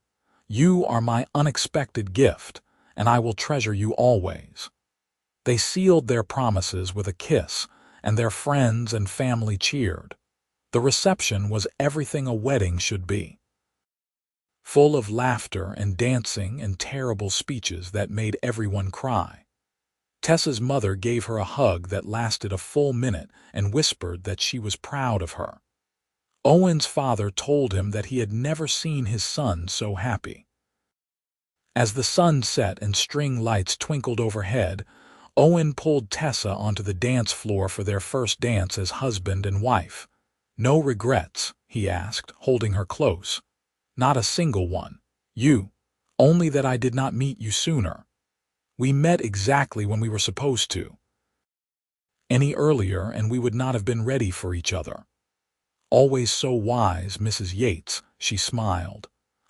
Speaker 1: You are my unexpected gift, and I will treasure you always. They sealed their promises with a kiss, and their friends and family cheered. The reception was everything a wedding should be. Full of laughter and dancing and terrible speeches that made everyone cry. Tessa's mother gave her a hug that lasted a full minute and whispered that she was proud of her. Owen's father told him that he had never seen his son so happy. As the sun set and string lights twinkled overhead, Owen pulled Tessa onto the dance floor for their first dance as husband and wife. No regrets, he asked, holding her close. Not a single one. You. Only that I did not meet you sooner. We met exactly when we were supposed to. Any earlier and we would not have been ready for each other. Always so wise, Mrs. Yates, she smiled.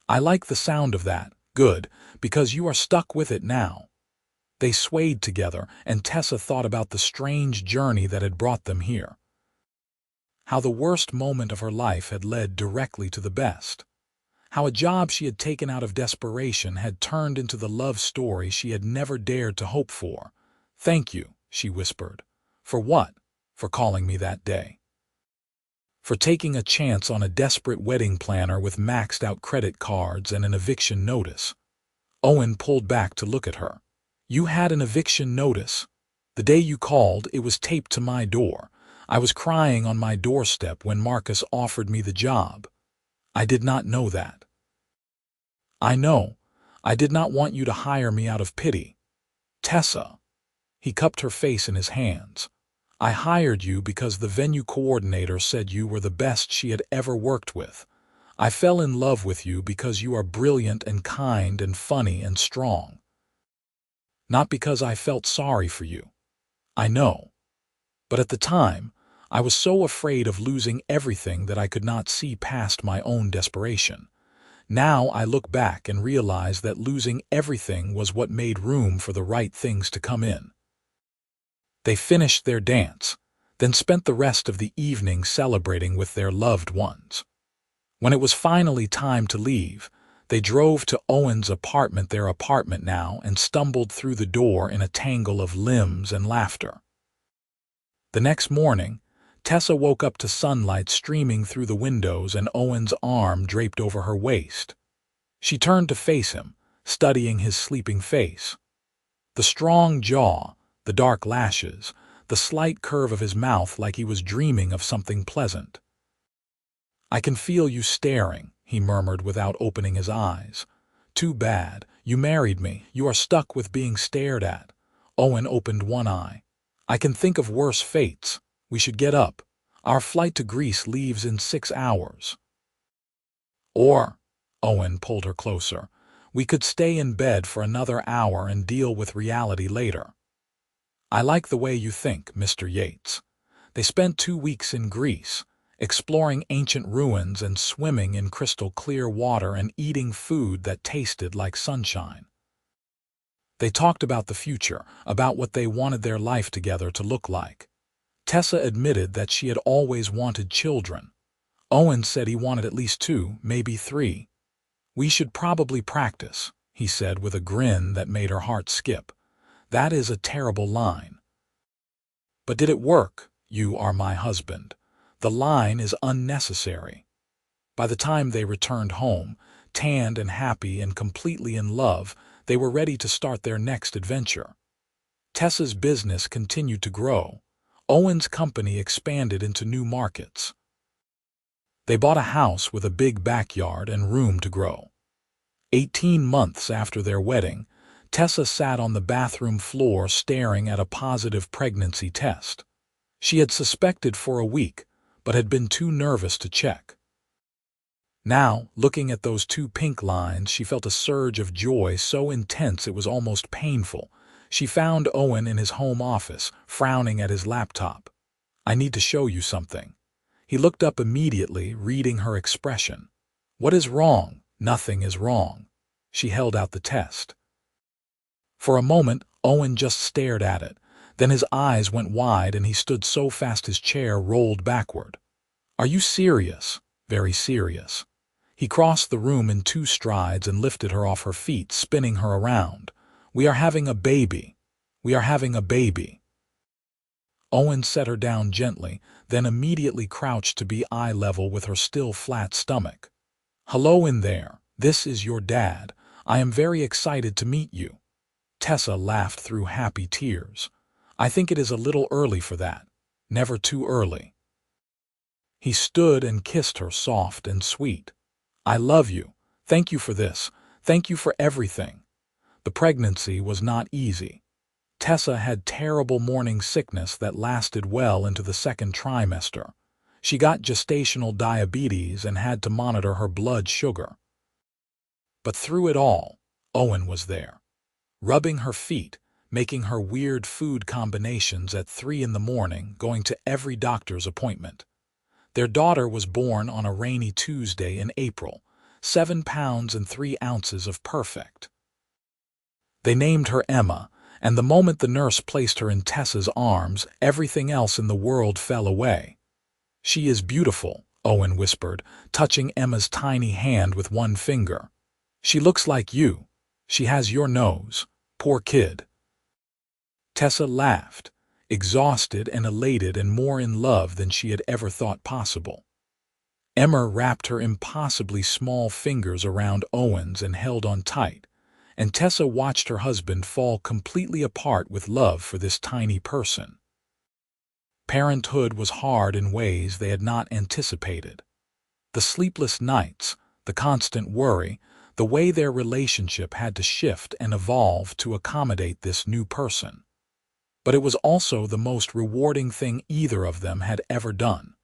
Speaker 1: I like the sound of that. Good, because you are stuck with it now. They swayed together, and Tessa thought about the strange journey that had brought them here. How the worst moment of her life had led directly to the best. How a job she had taken out of desperation had turned into the love story she had never dared to hope for. Thank you, she whispered. For what? For calling me that day. For taking a chance on a desperate wedding planner with maxed-out credit cards and an eviction notice. Owen pulled back to look at her. You had an eviction notice. The day you called, it was taped to my door. I was crying on my doorstep when Marcus offered me the job. I did not know that. I know. I did not want you to hire me out of pity. Tessa. He cupped her face in his hands. I hired you because the venue coordinator said you were the best she had ever worked with. I fell in love with you because you are brilliant and kind and funny and strong. Not because I felt sorry for you. I know. But at the time, I was so afraid of losing everything that I could not see past my own desperation. Now I look back and realize that losing everything was what made room for the right things to come in. They finished their dance, then spent the rest of the evening celebrating with their loved ones. When it was finally time to leave, they drove to Owen's apartment, their apartment now, and stumbled through the door in a tangle of limbs and laughter. The next morning, Tessa woke up to sunlight streaming through the windows and Owen's arm draped over her waist. She turned to face him, studying his sleeping face. The strong jaw, the dark lashes, the slight curve of his mouth like he was dreaming of something pleasant. I can feel you staring, he murmured without opening his eyes. Too bad. You married me. You are stuck with being stared at. Owen opened one eye. I can think of worse fates. We should get up. Our flight to Greece leaves in 6 hours. Or, Owen pulled her closer, we could stay in bed for another hour and deal with reality later. I like the way you think, Mr. Yates. They spent 2 weeks in Greece, exploring ancient ruins and swimming in crystal-clear water and eating food that tasted like sunshine. They talked about the future, about what they wanted their life together to look like. Tessa admitted that she had always wanted children. Owen said he wanted at least 2, maybe 3. We should probably practice, he said with a grin that made her heart skip. That is a terrible line. But did it work? You are my husband. The line is unnecessary. By the time they returned home, tanned and happy and completely in love, they were ready to start their next adventure. Tessa's business continued to grow. Owen's company expanded into new markets. They bought a house with a big backyard and room to grow. 18 months after their wedding, Tessa sat on the bathroom floor staring at a positive pregnancy test. She had suspected for a week, but had been too nervous to check. Now, looking at those 2 pink lines, she felt a surge of joy so intense it was almost painful. She found Owen in his home office, frowning at his laptop. I need to show you something. He looked up immediately, reading her expression. What is wrong? Nothing is wrong. She held out the test. For a moment, Owen just stared at it. Then his eyes went wide and he stood so fast his chair rolled backward. Are you serious? Very serious. He crossed the room in 2 strides and lifted her off her feet, spinning her around. We are having a baby. We are having a baby. Owen set her down gently, then immediately crouched to be eye level with her still flat stomach. Hello in there. This is your dad. I am very excited to meet you. Tessa laughed through happy tears. I think it is a little early for that. Never too early. He stood and kissed her soft and sweet. I love you. Thank you for this. Thank you for everything. The pregnancy was not easy. Tessa had terrible morning sickness that lasted well into the 2nd trimester. She got gestational diabetes and had to monitor her blood sugar. But through it all, Owen was there, rubbing her feet, making her weird food combinations at 3 in the morning, going to every doctor's appointment. Their daughter was born on a rainy Tuesday in April, 7 pounds and 3 ounces of perfect. They named her Emma, and the moment the nurse placed her in Tessa's arms, everything else in the world fell away. She is beautiful, Owen whispered, touching Emma's tiny hand with one finger. She looks like you. She has your nose. Poor kid. Tessa laughed, exhausted and elated and more in love than she had ever thought possible. Emma wrapped her impossibly small fingers around Owen's and held on tight, and Tessa watched her husband fall completely apart with love for this tiny person. Parenthood was hard in ways they had not anticipated. The sleepless nights, the constant worry, The way their relationship had to shift and evolve to accommodate this new person. But it was also the most rewarding thing either of them had ever done.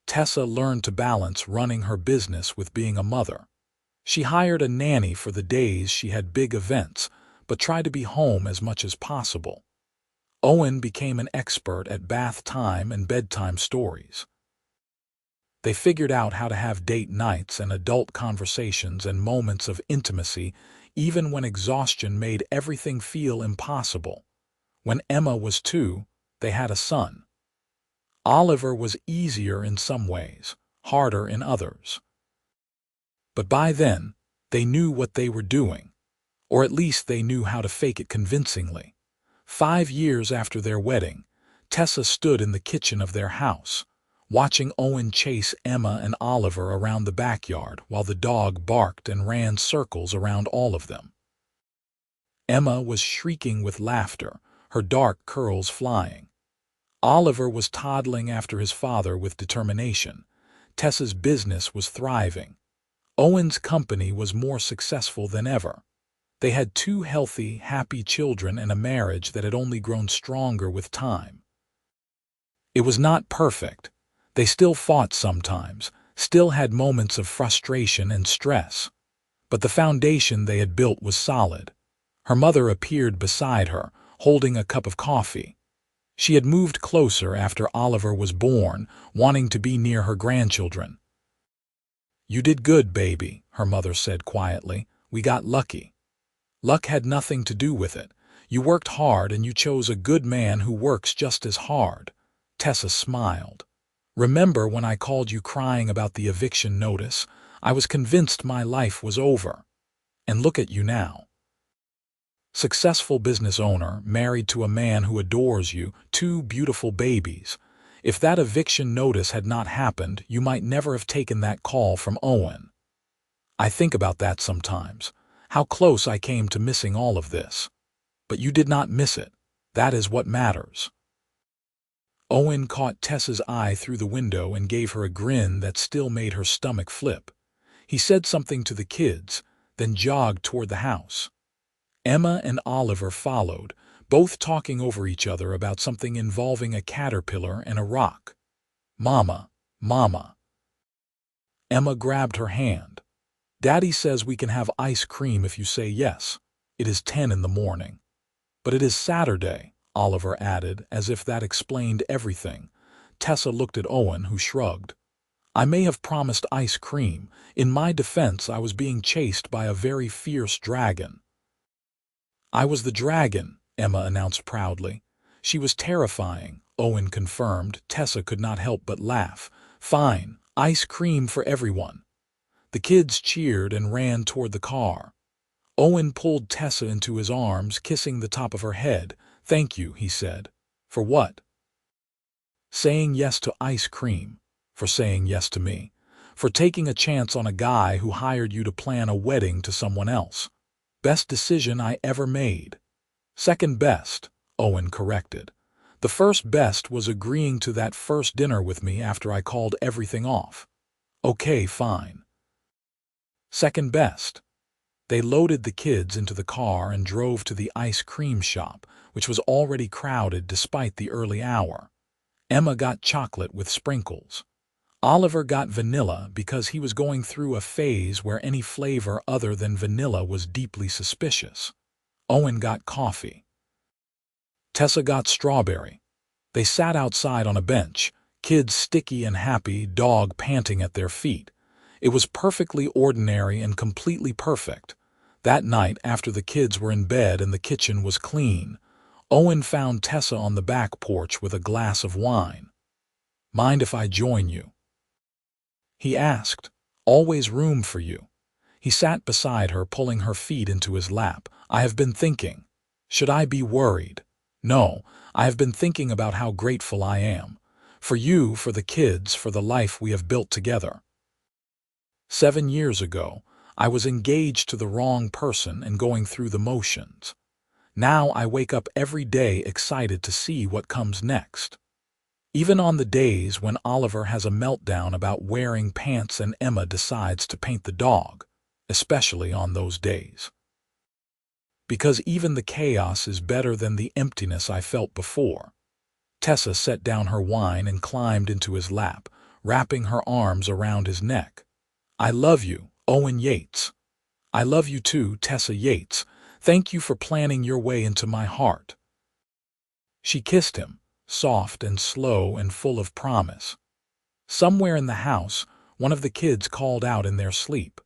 Speaker 1: Tessa learned to balance running her business with being a mother. She hired a nanny for the days she had big events, but tried to be home as much as possible. Owen became an expert at bath time and bedtime stories. They figured out how to have date nights and adult conversations and moments of intimacy, even when exhaustion made everything feel impossible. When Emma was 2, they had a son. Oliver was easier in some ways, harder in others. But by then, they knew what they were doing, or at least they knew how to fake it convincingly. 5 years after their wedding, Tessa stood in the kitchen of their house, watching Owen chase Emma and Oliver around the backyard while the dog barked and ran circles around all of them. Emma was shrieking with laughter, her dark curls flying. Oliver was toddling after his father with determination. Tessa's business was thriving. Owen's company was more successful than ever. They had 2 healthy, happy children and a marriage that had only grown stronger with time. It was not perfect. They still fought sometimes, still had moments of frustration and stress. But the foundation they had built was solid. Her mother appeared beside her, holding a cup of coffee. She had moved closer after Oliver was born, wanting to be near her grandchildren. "You did good, baby," her mother said quietly. "We got lucky." "Luck had nothing to do with it. You worked hard and you chose a good man who works just as hard." Tessa smiled. "Remember when I called you crying about the eviction notice? I was convinced my life was over. And look at you now. Successful business owner, married to a man who adores you, 2 beautiful babies. If that eviction notice had not happened, you might never have taken that call from Owen. I think about that sometimes, how close I came to missing all of this. But you did not miss it. That is what matters." Owen caught Tessa's eye through the window and gave her a grin that still made her stomach flip. He said something to the kids, then jogged toward the house. Emma and Oliver followed, both talking over each other about something involving a caterpillar and a rock. "Mama, Mama." Emma grabbed her hand. "Daddy says we can have ice cream if you say yes. It is 10 in the morning." "But it is Saturday," Oliver added, as if that explained everything. Tessa looked at Owen, who shrugged. "I may have promised ice cream. In my defense, I was being chased by a very fierce dragon." "I was the dragon," Emma announced proudly. "She was terrifying," Owen confirmed. Tessa could not help but laugh. "Fine, ice cream for everyone." The kids cheered and ran toward the car. Owen pulled Tessa into his arms, kissing the top of her head. "Thank you," he said. "For what?" "Saying yes to ice cream. For saying yes to me. For taking a chance on a guy who hired you to plan a wedding to someone else. Best decision I ever made." "Second best," Owen corrected. "The first best was agreeing to that first dinner with me after I called everything off." "Okay, fine." "Second best." They loaded the kids into the car and drove to the ice cream shop, which was already crowded despite the early hour. Emma got chocolate with sprinkles. Oliver got vanilla because he was going through a phase where any flavor other than vanilla was deeply suspicious. Owen got coffee. Tessa got strawberry. They sat outside on a bench, kids sticky and happy, dog panting at their feet. It was perfectly ordinary and completely perfect. That night, after the kids were in bed and the kitchen was clean, Owen found Tessa on the back porch with a glass of wine. "Mind if I join you?" he asked. "Always room for you." He sat beside her, pulling her feet into his lap. "I have been thinking. Should I be worried? No, I have been thinking about how grateful I am. For you, for the kids, for the life we have built together. 7 years ago, I was engaged to the wrong person and going through the motions. Now I wake up every day excited to see what comes next. Even on the days when Oliver has a meltdown about wearing pants and Emma decides to paint the dog. especially on those days. Because even the chaos is better than the emptiness I felt before. Tessa set down her wine and climbed into his lap, wrapping her arms around his neck. I love you, Owen Yates. I love you too, Tessa Yates. Thank you for planning your way into my heart. She kissed him, soft and slow and full of promise. Somewhere in the house, one of the kids called out in their sleep.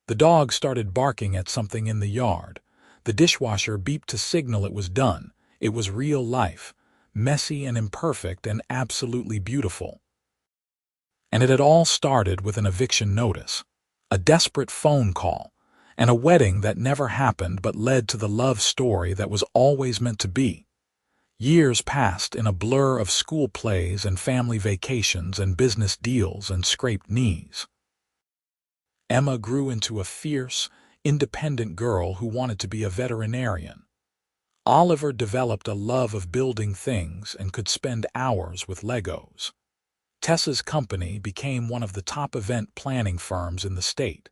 Speaker 1: The dog started barking at something in the yard. The dishwasher beeped to signal it was done. It was real life, messy and imperfect and absolutely beautiful. And it had all started with an eviction notice, a desperate phone call, and a wedding that never happened but led to the love story that was always meant to be. Years passed in a blur of school plays and family vacations and business deals and scraped knees. Emma grew into a fierce, independent girl who wanted to be a veterinarian. Oliver developed a love of building things and could spend hours with Legos. Tessa's company became one of the top event planning firms in the state.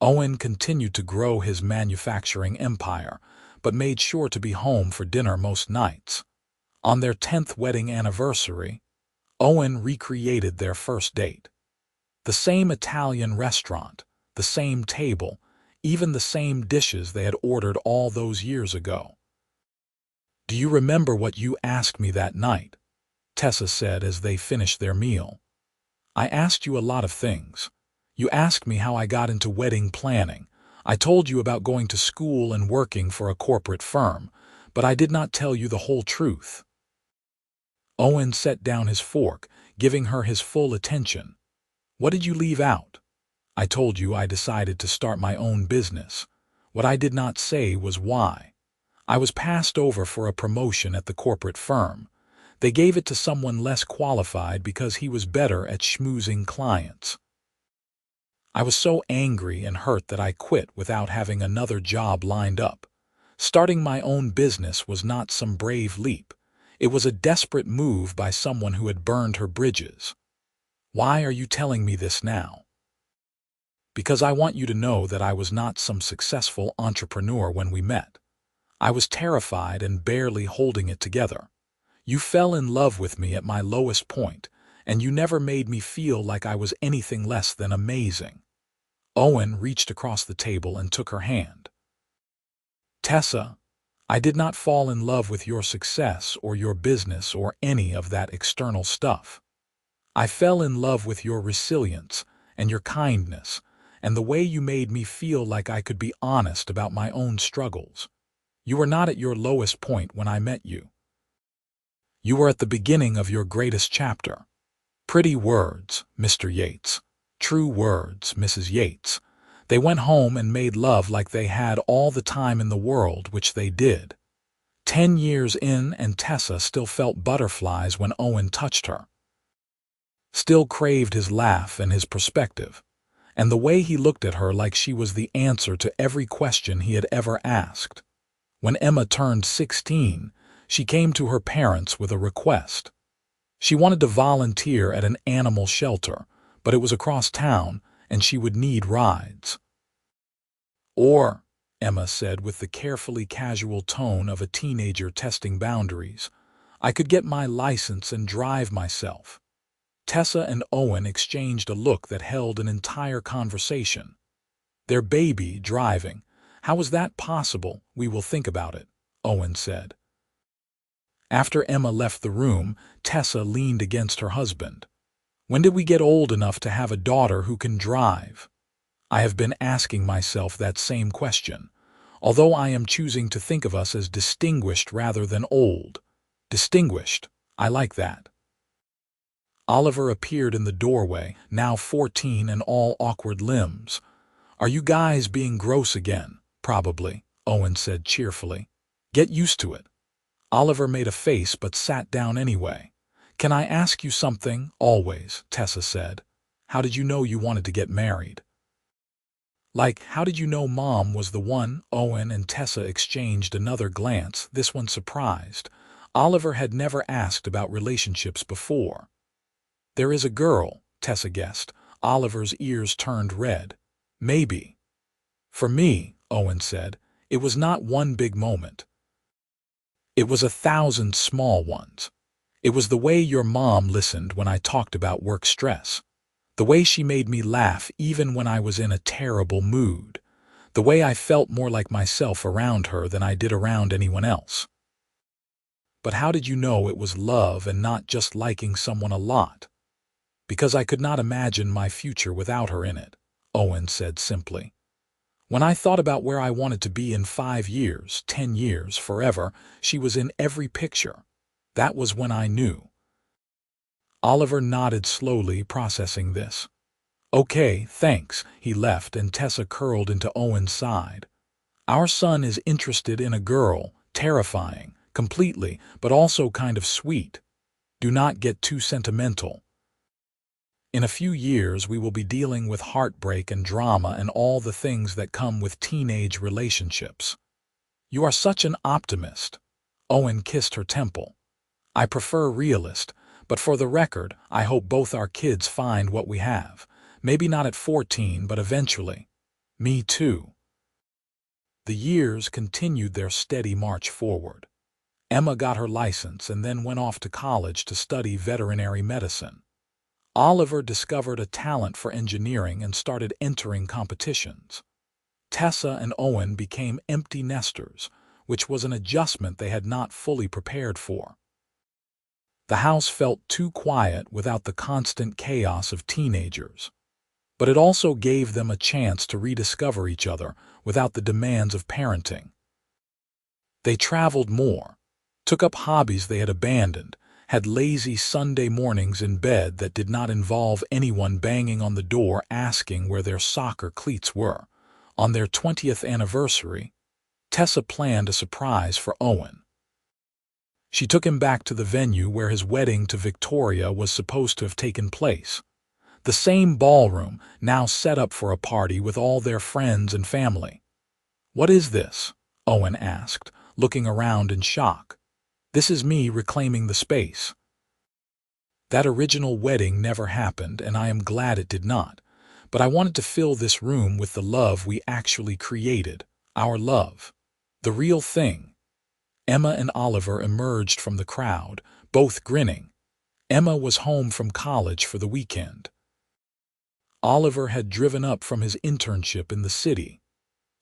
Speaker 1: Owen continued to grow his manufacturing empire, but made sure to be home for dinner most nights. On their 10th wedding anniversary, Owen recreated their first date. The same Italian restaurant, the same table, even the same dishes they had ordered all those years ago. Do you remember what you asked me that night? Tessa said as they finished their meal. I asked you a lot of things. You asked me how I got into wedding planning. I told you about going to school and working for a corporate firm, but I did not tell you the whole truth. Owen set down his fork, giving her his full attention. What did you leave out? I told you I decided to start my own business. What I did not say was why. I was passed over for a promotion at the corporate firm. They gave it to someone less qualified because he was better at schmoozing clients. I was so angry and hurt that I quit without having another job lined up. Starting my own business was not some brave leap. It was a desperate move by someone who had burned her bridges. Why are you telling me this now? Because I want you to know that I was not some successful entrepreneur when we met. I was terrified and barely holding it together. You fell in love with me at my lowest point, and you never made me feel like I was anything less than amazing. Owen reached across the table and took her hand. Tessa, I did not fall in love with your success or your business or any of that external stuff. I fell in love with your resilience and your kindness and the way you made me feel like I could be honest about my own struggles. You were not at your lowest point when I met you. You were at the beginning of your greatest chapter. Pretty words, Mr. Yates. True words, Mrs. Yates. They went home and made love like they had all the time in the world, which they did. 10 years in, and Tessa still felt butterflies when Owen touched her. Still craved his laugh and his perspective, and the way he looked at her like she was the answer to every question he had ever asked. When Emma turned 16, she came to her parents with a request. She wanted to volunteer at an animal shelter, but it was across town, and she would need rides. Or, Emma said with the carefully casual tone of a teenager testing boundaries, I could get my license and drive myself. Tessa and Owen exchanged a look that held an entire conversation. Their baby driving. How was that possible? We will think about it, Owen said. After Emma left the room, Tessa leaned against her husband. When did we get old enough to have a daughter who can drive? I have been asking myself that same question, although I am choosing to think of us as distinguished rather than old. Distinguished. I like that. Oliver appeared in the doorway, now 14 and all awkward limbs. Are you guys being gross again? Probably, Owen said cheerfully. Get used to it. Oliver made a face but sat down anyway. Can I ask you something? Always, Tessa said. How did you know you wanted to get married? Like, how did you know Mom was the one? Owen and Tessa exchanged another glance, this one surprised. Oliver had never asked about relationships before. There is a girl, Tessa guessed. Oliver's ears turned red. Maybe. For me, Owen said, it was not one big moment. It was 1,000 small ones. It was the way your mom listened when I talked about work stress. The way she made me laugh even when I was in a terrible mood. The way I felt more like myself around her than I did around anyone else. But how did you know it was love and not just liking someone a lot? Because I could not imagine my future without her in it, Owen said simply. When I thought about where I wanted to be in 5 years, 10 years, forever, she was in every picture. That was when I knew. Oliver nodded slowly, processing this. Okay, thanks. He left and Tessa curled into Owen's side. Our son is interested in a girl, terrifying, completely, but also kind of sweet. Do not get too sentimental. In a few years, we will be dealing with heartbreak and drama and all the things that come with teenage relationships. You are such an optimist. Owen kissed her temple. I prefer realist, but for the record, I hope both our kids find what we have. Maybe not at 14, but eventually. Me too. The years continued their steady march forward. Emma got her license and then went off to college to study veterinary medicine. Oliver discovered a talent for engineering and started entering competitions. Tessa and Owen became empty nesters, which was an adjustment they had not fully prepared for. The house felt too quiet without the constant chaos of teenagers. But it also gave them a chance to rediscover each other without the demands of parenting. They traveled more, took up hobbies they had abandoned, had lazy Sunday mornings in bed that did not involve anyone banging on the door asking where their soccer cleats were. On their 20th anniversary, Tessa planned a surprise for Owen. She took him back to the venue where his wedding to Victoria was supposed to have taken place. The same ballroom, now set up for a party with all their friends and family. What is this? Owen asked, looking around in shock. This is me reclaiming the space. That original wedding never happened, and I am glad it did not. But I wanted to fill this room with the love we actually created, our love. The real thing. Emma and Oliver emerged from the crowd, both grinning. Emma was home from college for the weekend. Oliver had driven up from his internship in the city.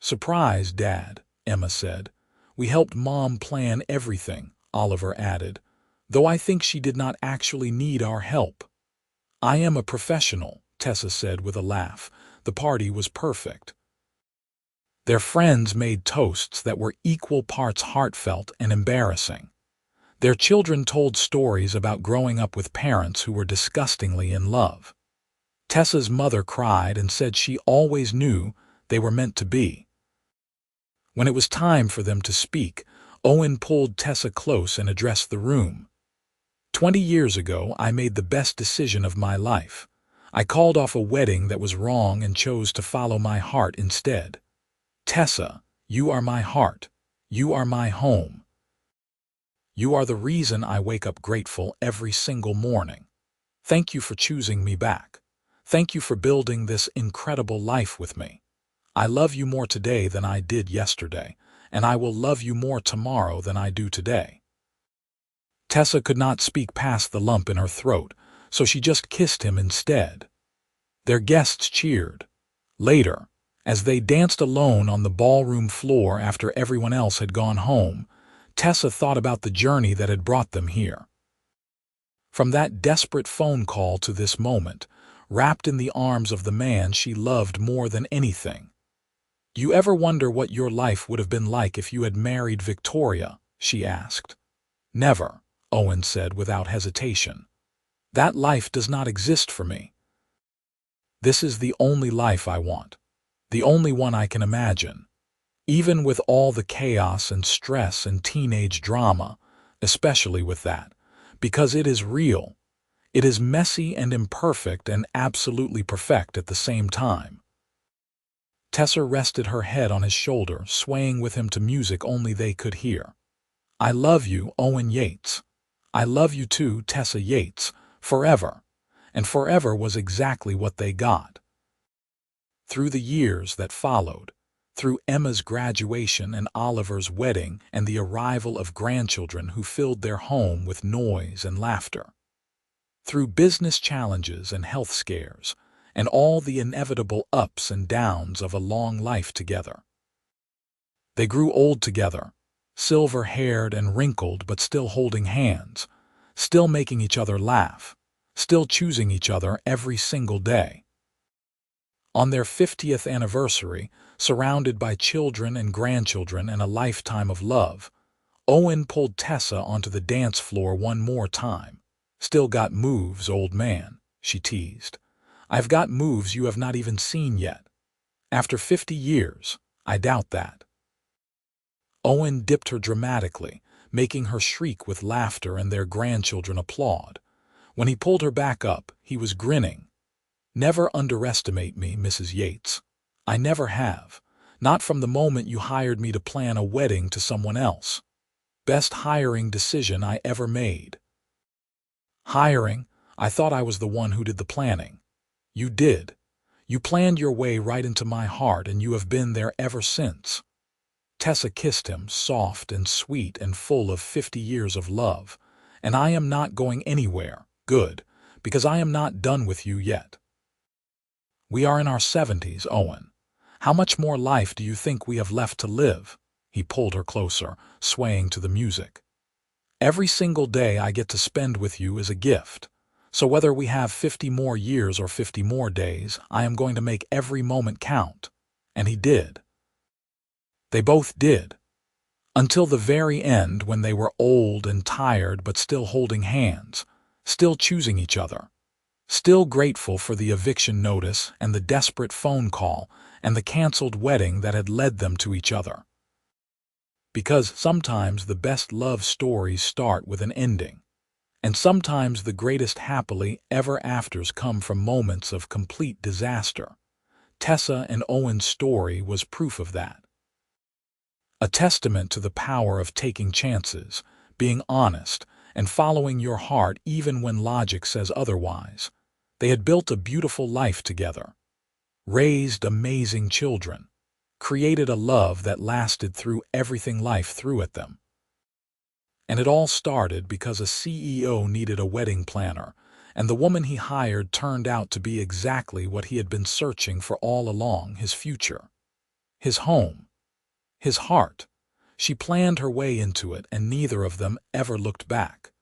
Speaker 1: Surprise, Dad, Emma said. We helped Mom plan everything, Oliver added, though I think she did not actually need our help. I am a professional, Tessa said with a laugh. The party was perfect. Their friends made toasts that were equal parts heartfelt and embarrassing. Their children told stories about growing up with parents who were disgustingly in love. Tessa's mother cried and said she always knew they were meant to be. When it was time for them to speak, Owen pulled Tessa close and addressed the room. 20 years ago, I made the best decision of my life. I called off a wedding that was wrong and chose to follow my heart instead. Tessa, you are my heart. You are my home. You are the reason I wake up grateful every single morning. Thank you for choosing me back. Thank you for building this incredible life with me. I love you more today than I did yesterday, and I will love you more tomorrow than I do today. Tessa could not speak past the lump in her throat, so she just kissed him instead. Their guests cheered. Later, as they danced alone on the ballroom floor after everyone else had gone home, Tessa thought about the journey that had brought them here. From that desperate phone call to this moment, wrapped in the arms of the man she loved more than anything. You ever wonder what your life would have been like if you had married Victoria? She asked. Never, Owen said without hesitation. That life does not exist for me. This is the only life I want, the only one I can imagine. Even with all the chaos and stress and teenage drama, especially with that, because it is real. It is messy and imperfect and absolutely perfect at the same time. Tessa rested her head on his shoulder, swaying with him to music only they could hear. I love you, Owen Yates. I love you too, Tessa Yates, forever. And forever was exactly what they got. Through the years that followed, through Emma's graduation and Oliver's wedding and the arrival of grandchildren who filled their home with noise and laughter, through business challenges and health scares, and all the inevitable ups and downs of a long life together. They grew old together, silver-haired and wrinkled but still holding hands, still making each other laugh, still choosing each other every single day. On their 50th anniversary, surrounded by children and grandchildren and a lifetime of love, Owen pulled Tessa onto the dance floor one more time. "Still got moves, old man," she teased. "I've got moves you have not even seen yet. After 50 years, I doubt that." Owen dipped her dramatically, making her shriek with laughter and their grandchildren applaud. When he pulled her back up, he was grinning. "Never underestimate me, Mrs. Yates. I never have. Not from the moment you hired me to plan a wedding to someone else. Best hiring decision I ever made." "Hiring? I thought I was the one who did the planning." "You did. You planned your way right into my heart, and you have been there ever since." Tessa kissed him, soft and sweet and full of 50 years of love. "And I am not going anywhere. Good, because I am not done with you yet." "We are in our 70s, Owen. How much more life do you think we have left to live?" He pulled her closer, swaying to the music. "Every single day I get to spend with you is a gift. So whether we have 50 more years or 50 more days, I am going to make every moment count." And he did. They both did. Until the very end, when they were old and tired but still holding hands, still choosing each other, still grateful for the eviction notice and the desperate phone call and the canceled wedding that had led them to each other. Because sometimes the best love stories start with an ending, and sometimes the greatest happily ever afters come from moments of complete disaster. Tessa and Owen's story was proof of that. A testament to the power of taking chances, being honest, and following your heart even when logic says otherwise. They had built a beautiful life together, raised amazing children, created a love that lasted through everything life threw at them. And it all started because a CEO needed a wedding planner, and the woman he hired turned out to be exactly what he had been searching for all along: his future, his home, his heart. She planned her way into it, and neither of them ever looked back.